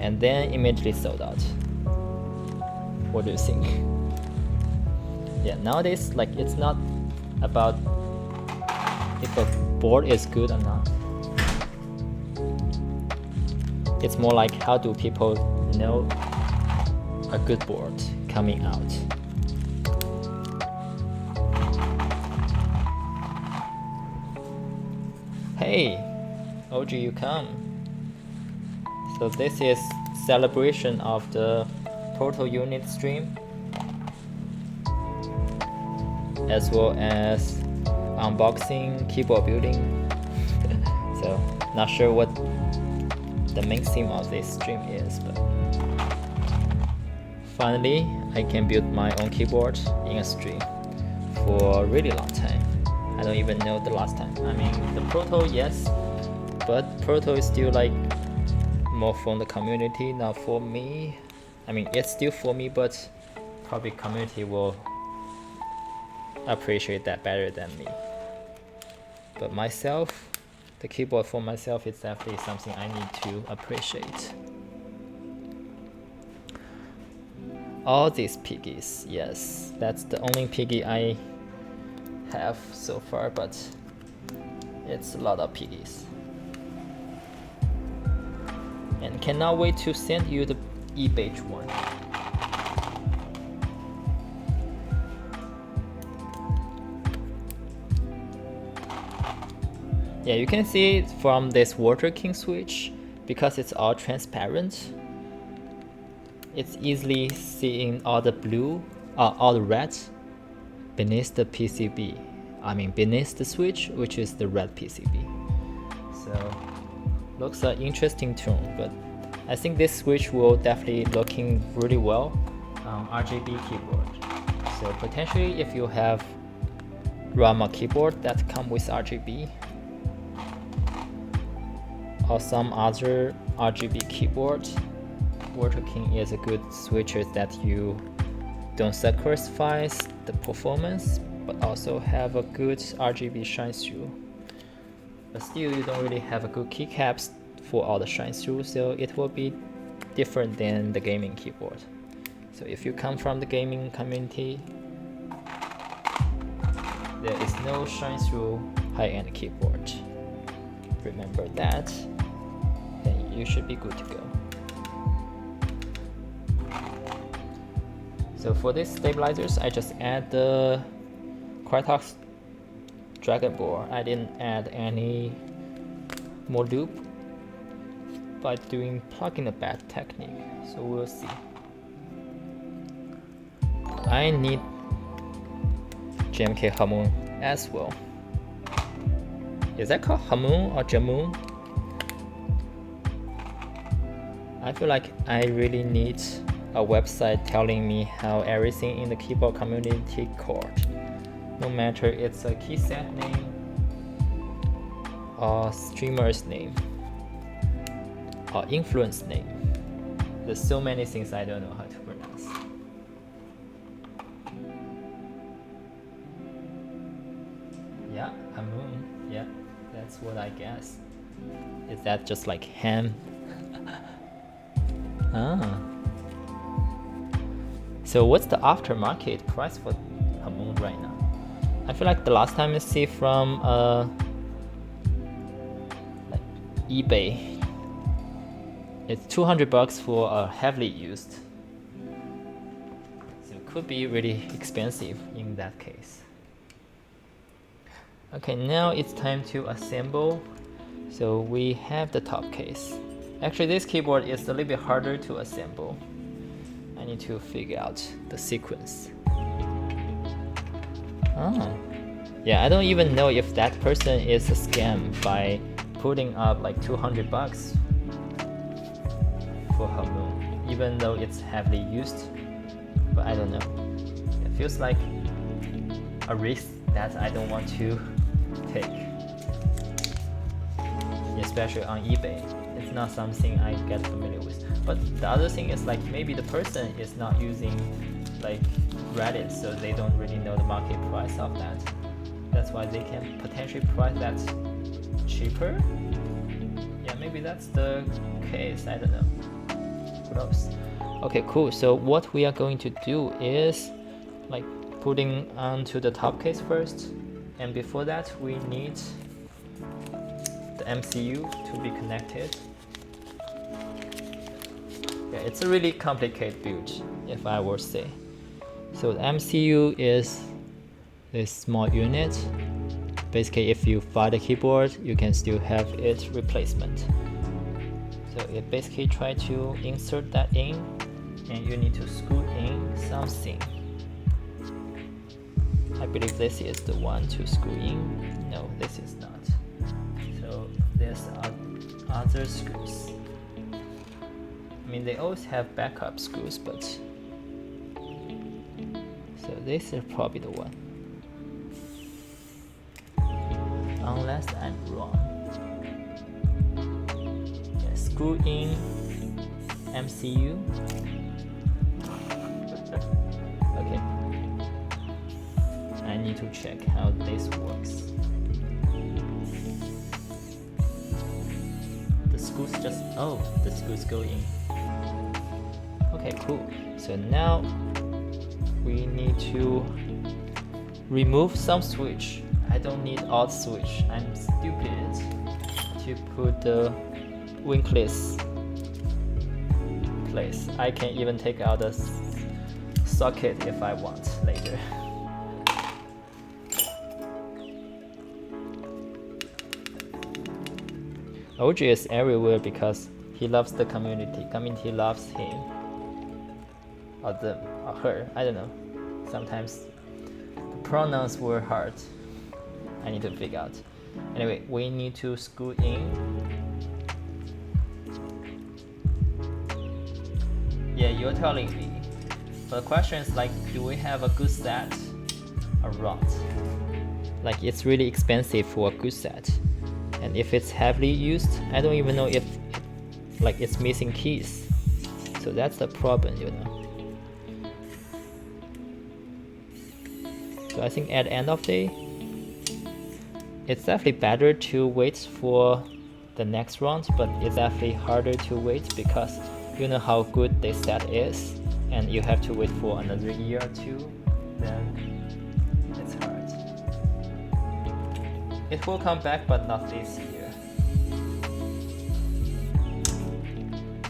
And then immediately sold out. What do you think? Yeah, nowadays, like, it's not about if a board is good or not. It's more like, how do people know a good board coming out? Hey, OG, you come. So this is celebration of the total unit stream, as well as unboxing, keyboard building. So not sure what the main theme of this stream is, but finally I can build my own keyboard in a stream for a really long time. I don't even know the last time. I mean, the Proto, yes, but Proto is still like more from the community, not for me. I mean, it's still for me, but probably community will appreciate that better than me. But myself, the keyboard for myself is definitely something I need to appreciate. All these piggies, yes, that's the only piggy I have so far, but it's a lot of piggies. And cannot wait to send you the eBay one. Yeah, you can see it from this water king switch, because it's all transparent. It's easily seeing all the blue, all the red beneath the PCB. I mean beneath the switch, which is the red PCB. So looks an interesting tune, but I think this switch will definitely looking really well on RGB keyboard. So potentially if you have Rama keyboard that come with RGB, or some other RGB keyboard, Water King is a good switcher that you don't sacrifice the performance, but also have a good RGB shine through. But still, you don't really have a good keycaps for all the shine through, so it will be different than the gaming keyboard. So if you come from the gaming community, there is no shine through high-end keyboard. Remember that, then you should be good to go. So for these stabilizers, I just add the Krytox Dragon Ball. I didn't add any more loop by doing plug-in the bed technique, so we'll see. I need JMK Hamoon as well. Is that called Hamoon or Jamoon? I feel like I really need a website telling me how everything in the keyboard community called. No matter it's a key set name or streamer's name or influence name. There's so many things I don't know how to pronounce. Yeah, Hamoon. Yeah, that's what I guess. Is that just like ham? Ah. So what's the aftermarket price for Hamoon right now? I feel like the last time I see from like eBay, it's $200 for a heavily used. So it could be really expensive in that case. Okay, now it's time to assemble. So we have the top case. Actually, this keyboard is a little bit harder to assemble. I need to figure out the sequence. Oh. Yeah, I don't even know if that person is a scam by putting up like $200 for Hamoon, even though it's heavily used. But I don't know. It feels like a risk that I don't want to take, especially on eBay. It's not something I get familiar with. But the other thing is like maybe the person is not using like Reddit, so they don't really know the market price of that. That's why they can potentially price that cheaper. Yeah, maybe that's the case. I don't know. Who knows? Okay, cool. So what we are going to do is like putting onto the top case first, and before that we need the MCU to be connected. Yeah, it's a really complicated build, if I would say. So the MCU is this small unit. Basically, if you fire the keyboard, you can still have its replacement. So it basically try to insert that in, and you need to screw in something. I believe this is the one to screw in. No, this is not. So there's other screws. I mean, they always have backup screws, but so this is probably the one. unless I'm wrong. Yeah, screw-in MCU. Okay, I need to check how this works. The screws just, oh, the screws go in. Okay, cool. So now we need to remove some switch. I don't need all switch. I'm stupid to put the winkless place. I can even take out the socket if I want later. OG is everywhere because he loves the community. Community loves him. Or them, or her, I don't know. Sometimes the pronouns were hard. I need to figure out. Anyway, we need to screw in. Yeah, you're telling me. But the question is like, do we have a good set or not? Like, it's really expensive for a good set. And if it's heavily used, I don't even know if like it's missing keys. So that's the problem, you know. So I think at the end of the day, it's definitely better to wait for the next round, but it's definitely harder to wait because you know how good this set is, and you have to wait for another year or two, then it's hard. It will come back, but not this year.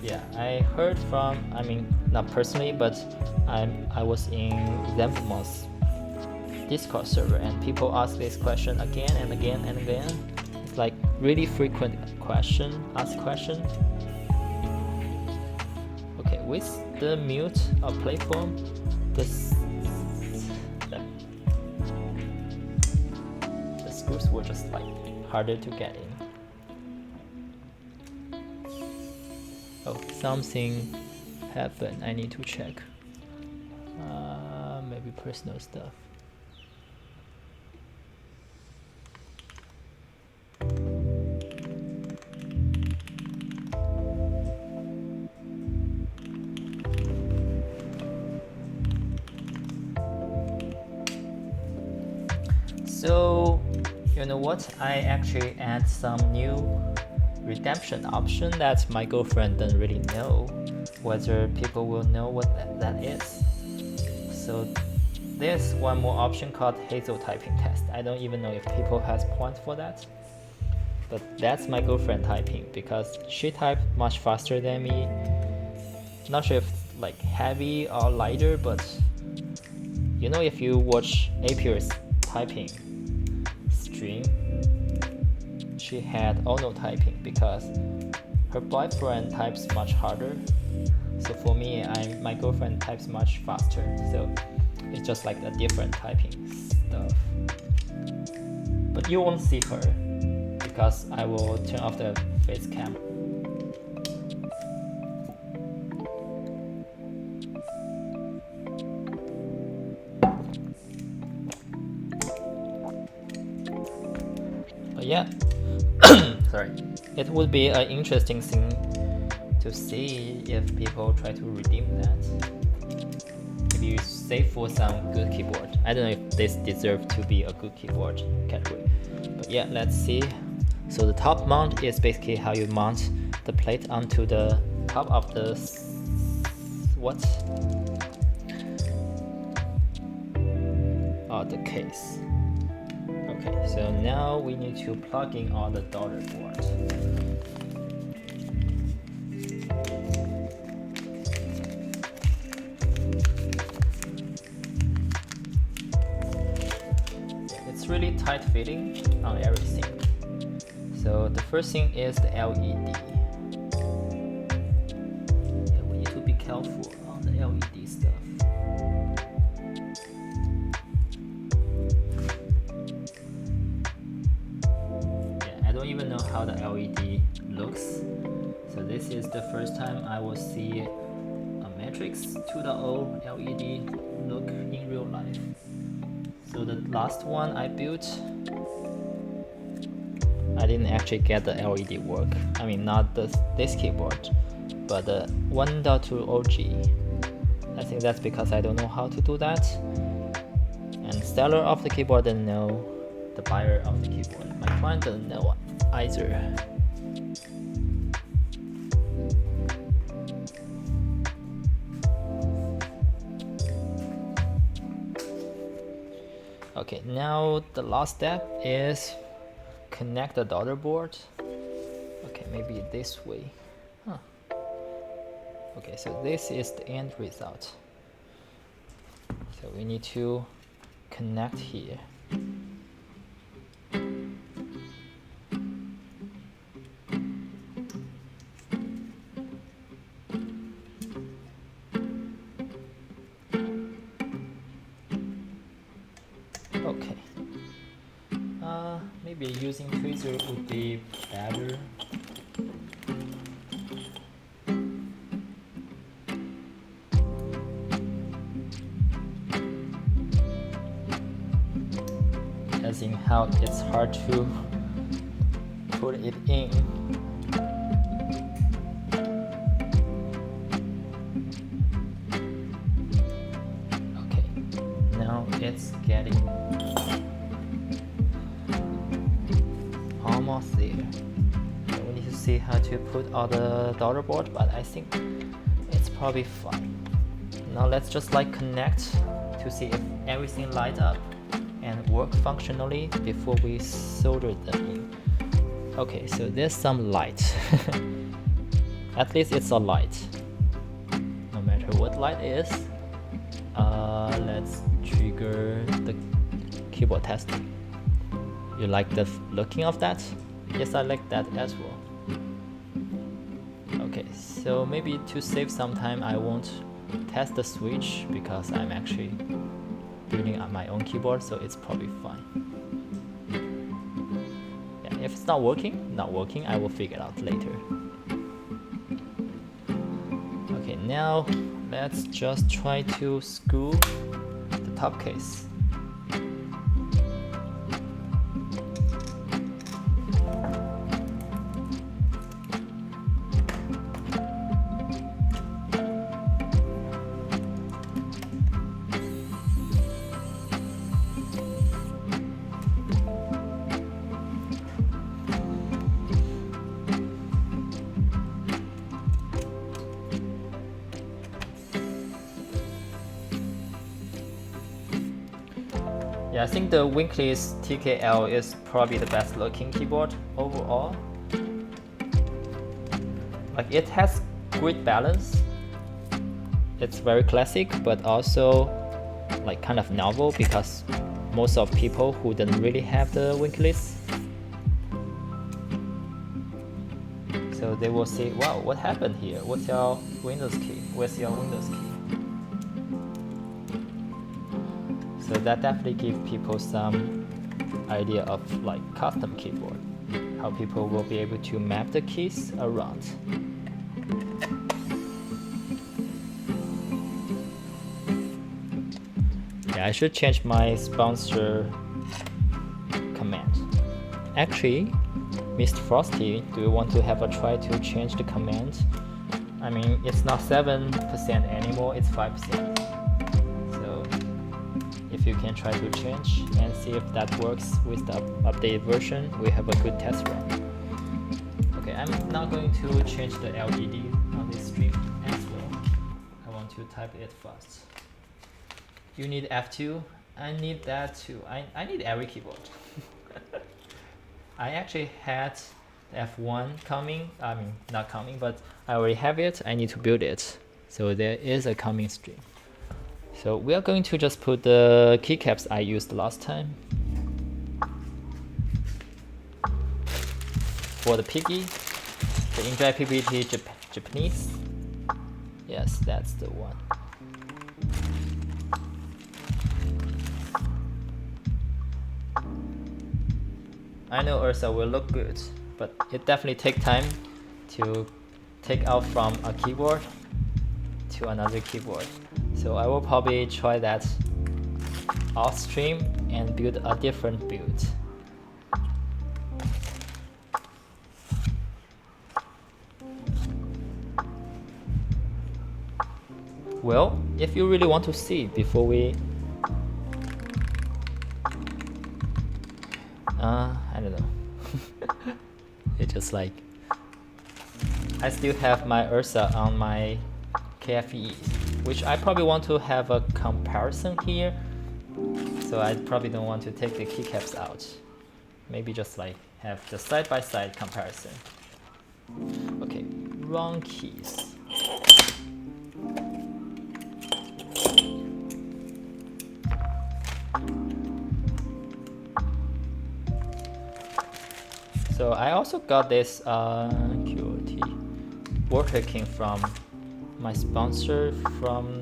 Yeah, I heard from, I mean, not personally, but I was in Zembomon's Discord server and people ask this question again and again and again. It's like really frequent asked question. Okay, with the mute or platform, the screws were just like harder to get in. Oh, something happened. I need to check. Maybe personal stuff. So, you know what? I actually add some new redemption option that my girlfriend doesn't really know whether people will know what that is. So there's one more option called Hazel typing test. I don't even know if people has points for that. But that's my girlfriend typing because she typed much faster than me. Not sure if like heavy or lighter, but you know, if you watch April's typing stream, she had Ono typing because her boyfriend types much harder. So for me, my girlfriend types much faster. So it's just like a different typing stuff. But you won't see her because I will turn off the face cam. But yeah, sorry. It would be an interesting thing to see if people try to redeem that. If you save for some good keyboard. I don't know if this deserves to be a good keyboard category. But yeah, let's see. So the top mount is basically how you mount the plate onto the top of the the case. Okay, so now we need to plug in all the daughter boards. It's really tight fitting on everything. So the first thing is the LED. Yeah, we need to be careful on the LED stuff. I don't even know how the LED looks. So this is the first time I will see a Matrix 2.0 LED look in real life. So the last one I built, I didn't actually get the LED work. I mean, not this keyboard, but the 1.2 OG. I think that's because I don't know how to do that. And seller of the keyboard doesn't know, the buyer of the keyboard. My client doesn't know either. Okay, now the last step is connect the daughter board. Okay, maybe this way. Huh. Okay, so this is the end result. So we need to connect here. Okay. Maybe using tweezer would be better. As in how it's hard to put it in. Okay, now it's getting almost there. So we need to see how to put all the daughter board, but I think it's probably fine. Now let's just like connect to see if everything lights up and work functionally before we solder them in. Okay, so there's some light. At least it's a light. No matter what light is. Let's trigger the keyboard testing. You like the looking of that? Yes, I like that as well. Okay, so maybe to save some time, I won't test the switch because I'm actually building up my own keyboard, so it's probably fine. Yeah, if it's not working, I will figure it out later. Okay, now let's just try to screw the top case. Yeah, I think the Winkley's TKL is probably the best looking keyboard overall. Like, it has great balance. It's very classic, but also like kind of novel because most of people who don't really have the Winkley's, so they will say, wow, what happened here? What's your Windows key? Where's your Windows key? So that definitely gives people some idea of like custom keyboard, how people will be able to map the keys around. Yeah, I should change my sponsor command. Actually, Mr. Frosty, do you want to have a try to change the command? I mean, it's not 7% anymore, it's 5%. If you can try to change and see if that works with the updated version, we have a good test run. Okay, I'm not going to change the LED on this stream as well. I want to type it fast. You need F2? I need that too. I need every keyboard. I actually had F1 coming. I mean, not coming, but I already have it. I need to build it. So there is a coming stream. So we are going to just put the keycaps I used last time. For the Piggy, the EnjoyPBT Japanese. Yes, that's the one. I know Ursa will look good, but it definitely takes time to take out from a keyboard to another keyboard. So I will probably try that off stream and build a different build. Well, if you really want to see before we I don't know. It's just like I still have my Ursa on my KFE, which I probably want to have a comparison here. So I probably don't want to take the keycaps out. Maybe just like have the side-by-side comparison. Okay, wrong keys. So I also got this QOT water king from my sponsor from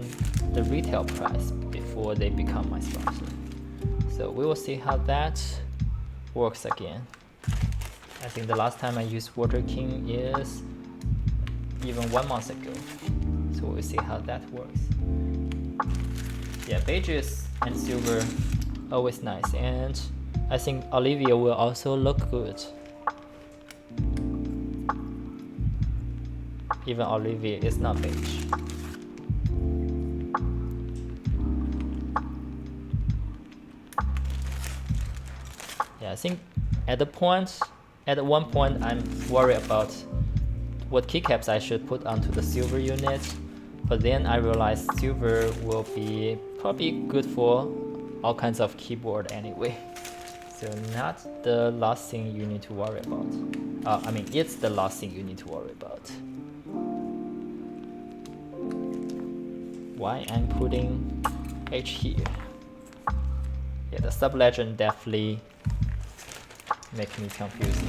the retail price before they become my sponsor. So we will see how that works again. I think the last time I used Water King is even 1 month ago. So we'll see how that works. Yeah, beiges and silver always nice, and I think Olivia will also look good. Even Olivia is not beige. Yeah, I think at one point I'm worried about what keycaps I should put onto the silver unit, but then I realized silver will be probably good for all kinds of keyboard anyway. So not the last thing you need to worry about. I mean, it's the last thing you need to worry about. Why I'm putting H here? Yeah, the sub-legend definitely make me confused.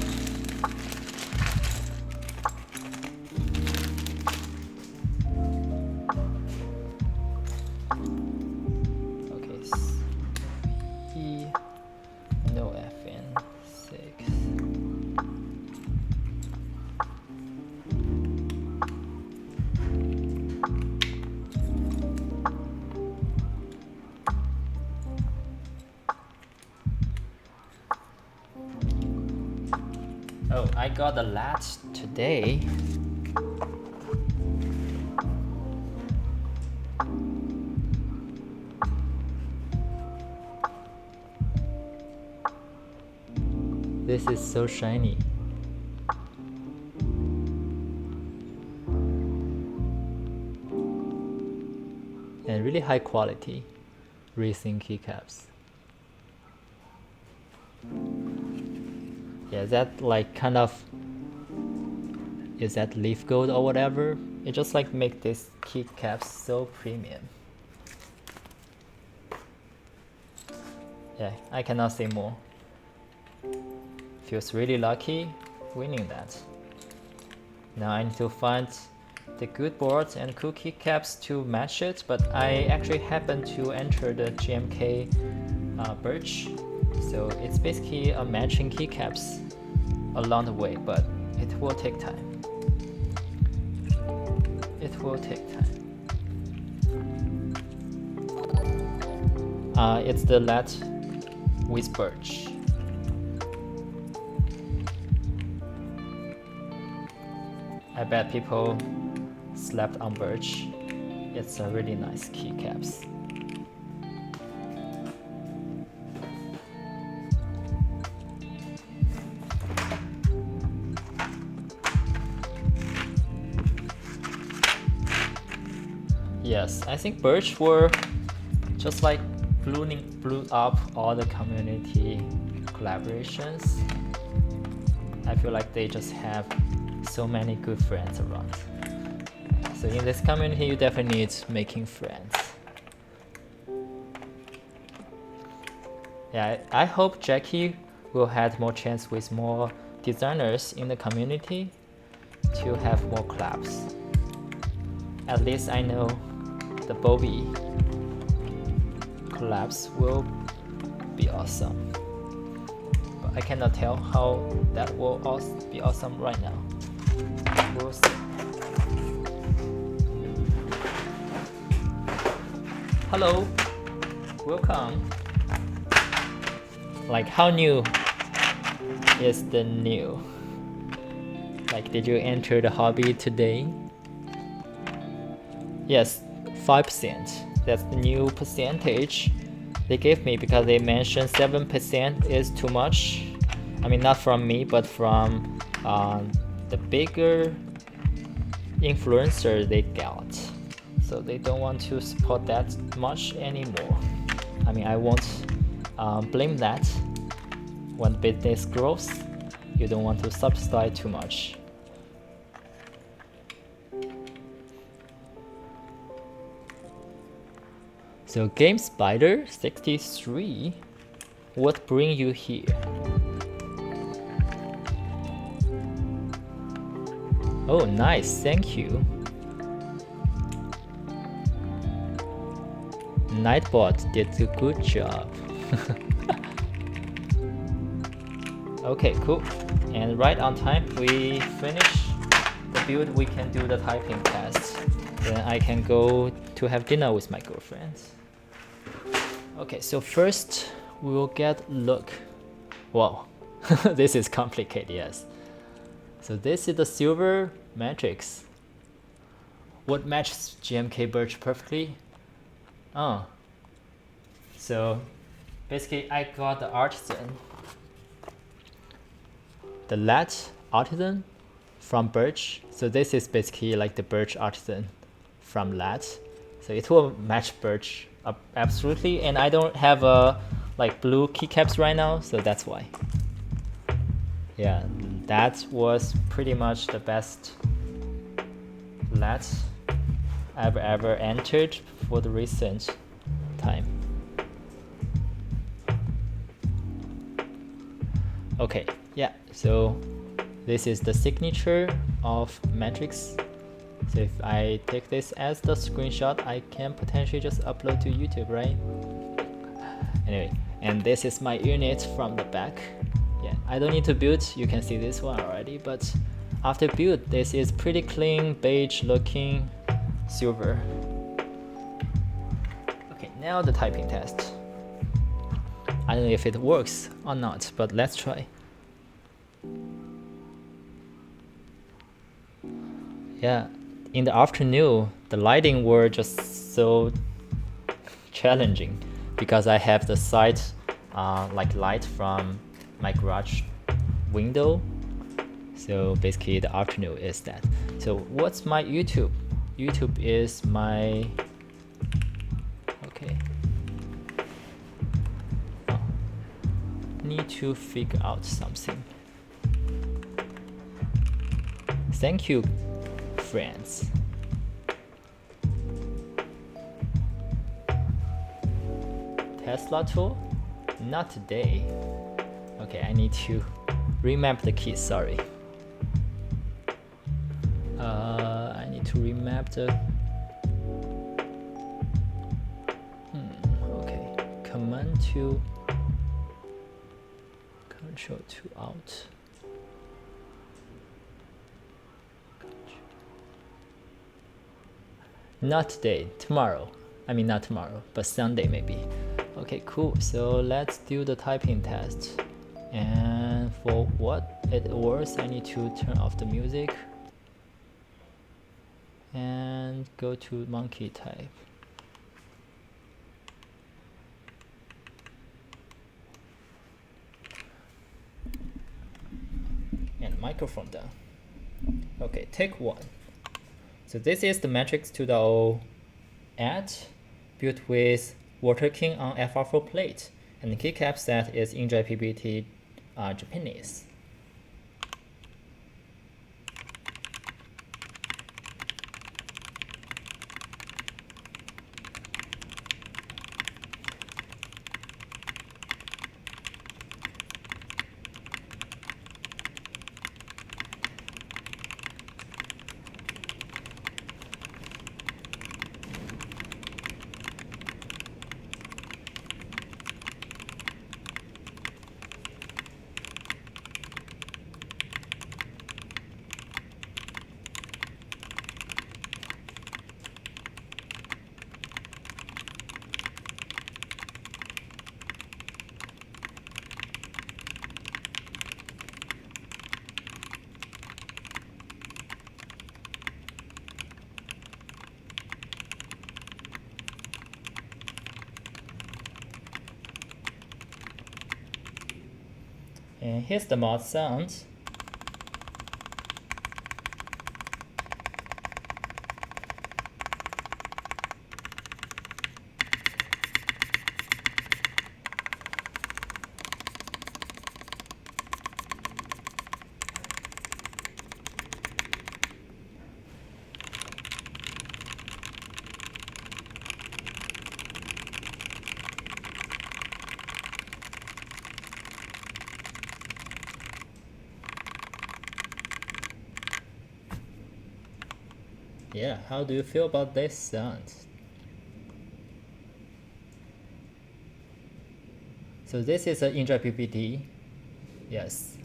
Okay, E, no FN, 6. Oh, I got the latch today. This is so shiny. And really high quality racing keycaps. Yeah, that like kind of, is that leaf gold or whatever? It just like make this keycaps so premium. Yeah, I cannot say more. Feels really lucky winning that. Now I need to find the good boards and cool keycaps to match it, but I actually happen to enter the GMK Birch. So it's basically a matching keycaps along the way, but it will take time. It will take time. It's the lat with birch. I bet people slept on birch. It's a really nice keycaps. Yes, I think birch were just like blew up all the community collaborations. I feel like they just have so many good friends around. So in this community, you definitely need making friends. Yeah, I hope Jackie will have more chance with more designers in the community to have more collabs. At least I know the Bobby collabs will be awesome. But I cannot tell how that will also be awesome right now. We'll see. Hello, welcome. Like, how new is the new? Like, did you enter the hobby today? Yes, 5%. That's the new percentage they gave me because they mentioned 7% is too much. I mean, not from me, but from the bigger influencer they got. So they don't want to support that much anymore. I mean, I won't blame that. When business grows, you don't want to subsidize too much. So Game Spider 63, what bring you here? Oh, nice, thank you. Nightbot did a good job. Okay, cool. And right on time, we finish the build. We can do the typing test. Then I can go to have dinner with my girlfriend. Okay, so first we will get look. Wow, this is complicated, yes. So this is the silver matrix. What matches GMK birch perfectly? So basically I got the artisan. The lat artisan from birch. So this is basically like the birch artisan from lat. So it will match birch absolutely. And I don't have like blue keycaps right now, so that's why. Yeah, that was pretty much the best lat I've ever entered for the recent time. Okay, yeah, so this is the signature of matrix. So if I take this as the screenshot, I can potentially just upload to YouTube, right? Anyway, and this is my unit from the back. Yeah, I don't need to build, you can see this one already, but after build, this is pretty clean, beige looking silver. Okay, now the typing test. I don't know if it works or not, but let's try. Yeah, in the afternoon, the lighting were just so challenging because I have the side like light from my garage window. So basically the afternoon is that. So what's my YouTube? YouTube is my, okay. Need to figure out something. Thank you, friends. Tesla tool? Not today. Okay, I need to remap the keys, sorry. I need to remap the... okay, command to control to out. Not today, tomorrow. I mean not tomorrow, but Sunday maybe. Okay, cool. So let's do the typing test. And for what it works, I need to turn off the music and go to monkey type. And microphone down. Okay, take one. So this is the Matrix 2.0 ad built with Water King on FR-4 plate, and the keycap set is EnjoyPBT Japanese. And here's the mod sound. Yeah, how do you feel about this sound? So this is an EnjoyPBT. Yes.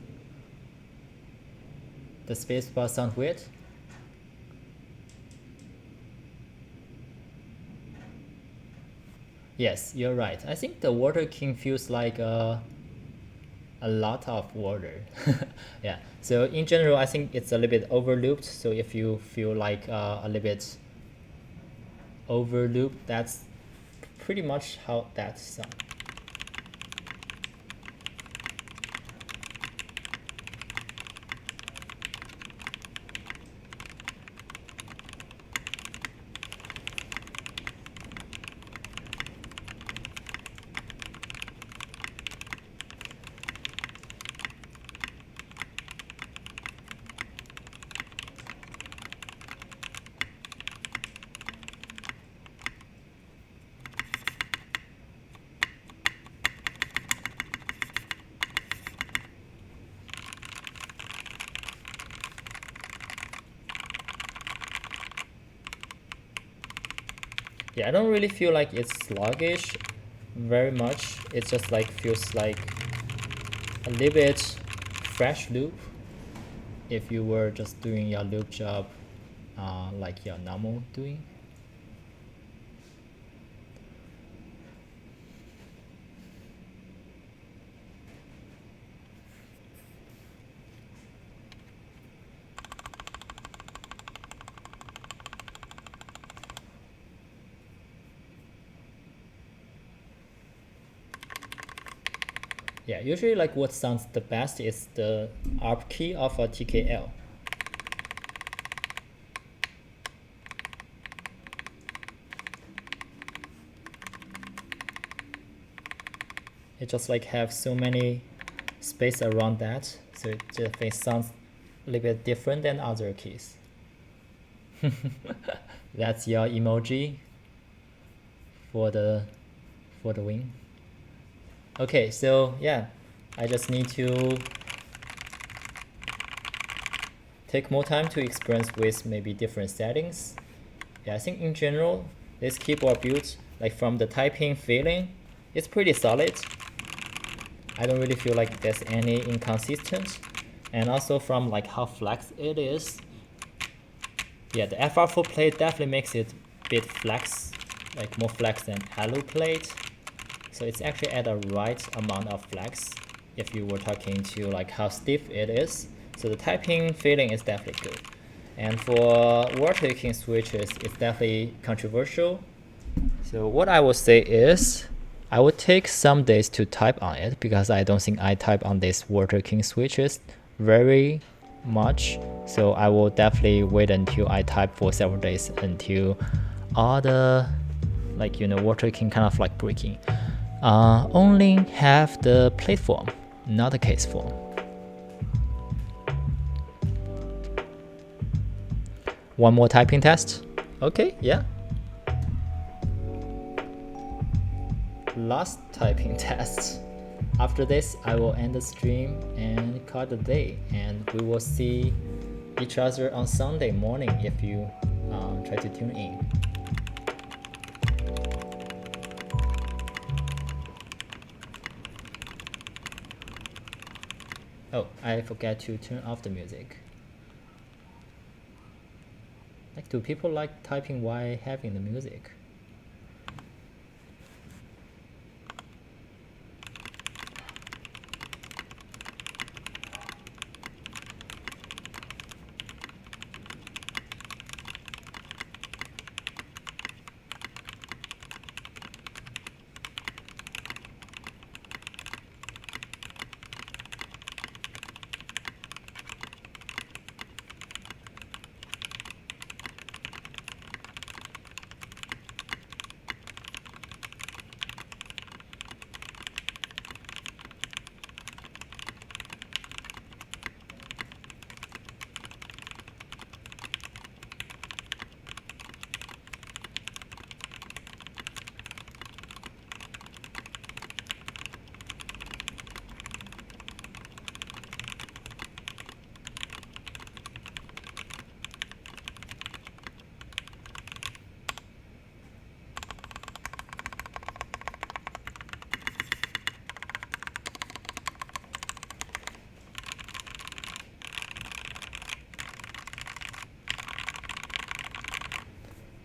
The spacebar sound weird? Yes, you're right. I think the Water King feels like a lot of water. Yeah, so in general, I think it's a little bit overlooped. So if you feel like a little bit overlooped, that's pretty much how that sounds. Yeah, I don't really feel like it's sluggish very much. It just like feels like a little bit fresh loop if you were just doing your loop job like your normal doing. Yeah, usually like what sounds the best is the ARP key of a TKL. It just like have so many space around that, so it just sounds a little bit different than other keys. That's your emoji for the wing. Okay, so yeah, I just need to take more time to experience with maybe different settings. Yeah, I think in general, this keyboard build, like from the typing feeling, it's pretty solid. I don't really feel like there's any inconsistent. And also from like how flex it is. Yeah, the FR-4 plate definitely makes it a bit flex, like more flex than alu plate. So it's actually at the right amount of flex if you were talking to like how stiff it is. So the typing feeling is definitely good. And for word taking switches, it's definitely controversial. So what I would say is, I would take some days to type on it because I don't think I type on these water king switches very much. So I will definitely wait until I type for several days until all the like water king kind of like breaking. Only have the plate form, not the case form. One more typing test. Okay, yeah. Last typing test. After this, I will end the stream and call it a day, and we will see each other on Sunday morning if you try to tune in. Oh, I forgot to turn off the music. Like, do people like typing while having the music?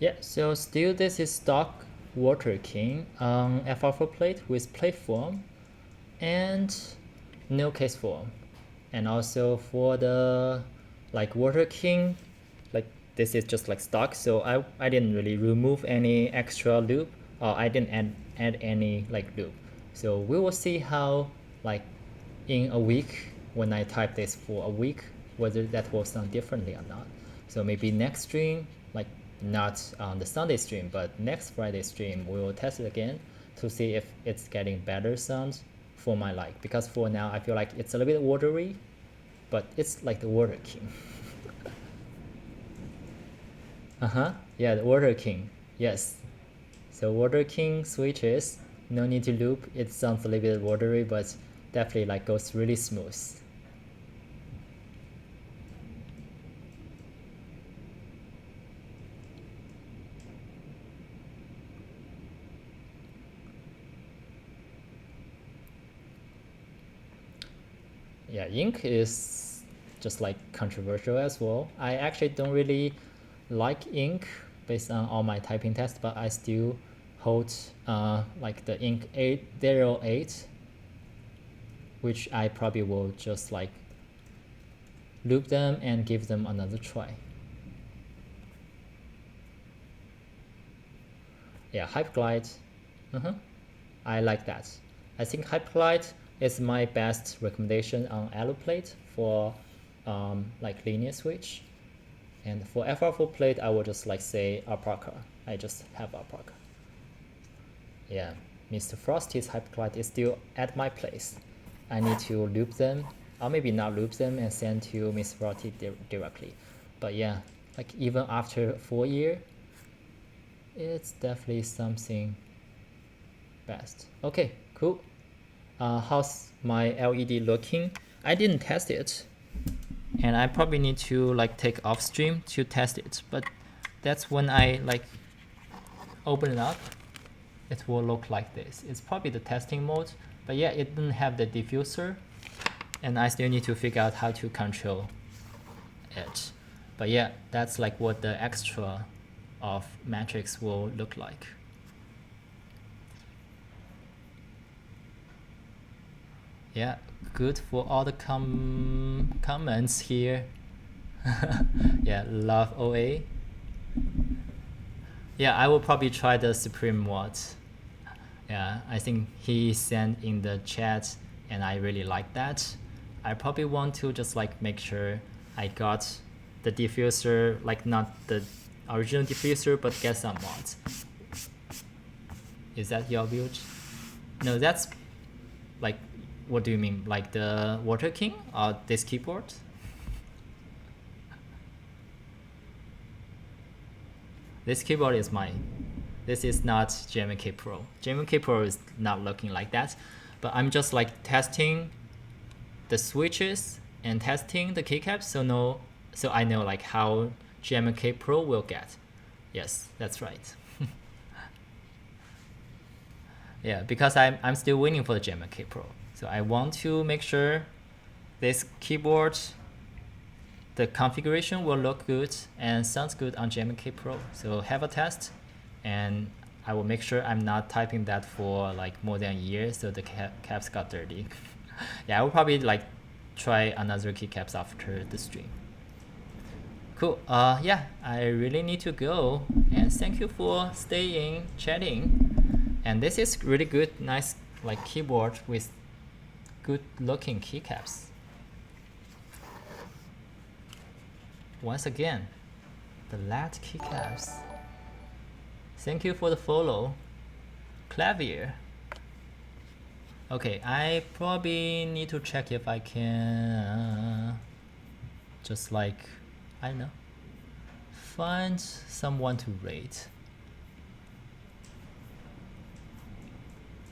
Yeah, so still this is stock Water King on FR-4 plate with plate form and no case form. And also for the like Water King, like this is just like stock, so I didn't really remove any extra loop, or I didn't add any like loop. So we will see how like in a week when I type this for a week whether that will sound differently or not. So maybe next stream, like not on the Sunday stream, but next Friday stream, we will test it again to see if it's getting better sounds for my like. Because for now, I feel like it's a little bit watery, but it's like the Water King. Yeah, the Water King. Yes. So Water King switches, no need to loop. It sounds a little bit watery, but definitely like goes really smooth. Yeah, ink is just like controversial as well. I actually don't really like ink based on all my typing tests, but I still hold like the ink 808, which I probably will just like loop them and give them another try. Yeah, Hyperglide. I like that. I think Hyperglide is my best recommendation on alu plate for like linear switch. And for FR-4 plate, I will just like say Alpaca. I just have Alpaca. Yeah, Mr. Frosty's Hyperglide is still at my place. I need to loop them, or maybe not loop them and send to Mr. Frosty directly. But yeah, like even after 4 years, it's definitely something best. Okay, cool. How's my LED looking? I didn't test it, and I probably need to like take off stream to test it, but that's when I like open it up, it will look like this. It's probably the testing mode, but yeah, it didn't have the diffuser, and I still need to figure out how to control it. But yeah, that's like what the extra of matrix will look like. Yeah, good for all the comments here. Yeah, love OA. Yeah, I will probably try the Supreme Mod. Yeah, I think he sent in the chat and I really like that. I probably want to just like make sure I got the diffuser, like not the original diffuser, but get some mods. Is that your build? No, that's like, what do you mean? Like the Water King or this keyboard? This keyboard is mine. This is not JMK Pro. JMK Pro is not looking like that, but I'm just like testing the switches and testing the keycaps, so I know like how JMK Pro will get. Yes, that's right. Yeah, because I'm still waiting for the JMK Pro. So I want to make sure this keyboard, the configuration will look good and sounds good on JMK Pro. So have a test, and I will make sure I'm not typing that for like more than a year, so the caps got dirty. Yeah, I will probably like try another keycaps after the stream. Cool. Yeah, I really need to go, and thank you for staying, chatting. And this is really good, nice like keyboard with good looking keycaps. Once again, the lat keycaps. Thank you for the follow. Clavier. Okay, I probably need to check if I can just like, I don't know, find someone to rate.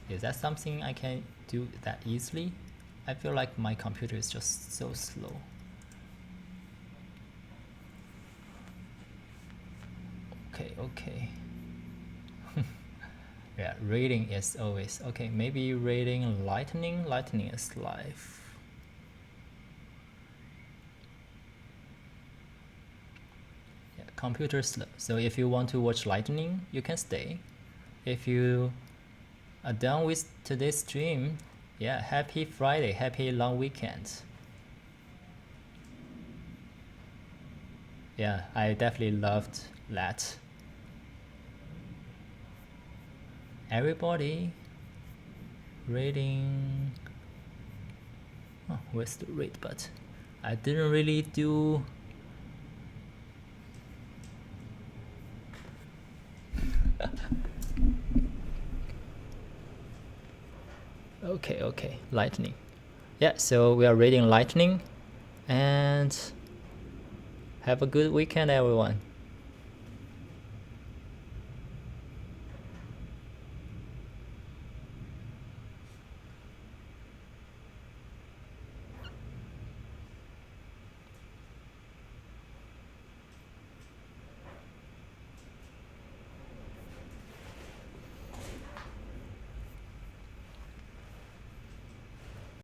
Is that something I can do that easily? I feel like my computer is just so slow. Okay. Yeah, rating is always okay. Maybe rating lightning is live. Yeah, computer slow. So if you want to watch lightning, you can stay. If you are done with today's stream, yeah, happy Friday, happy long weekend. Yeah, I definitely loved that. Everybody rating. Oh, where's the rate button? I didn't really do. Okay, lightning. Yeah, so we are rating lightning, and have a good weekend, everyone.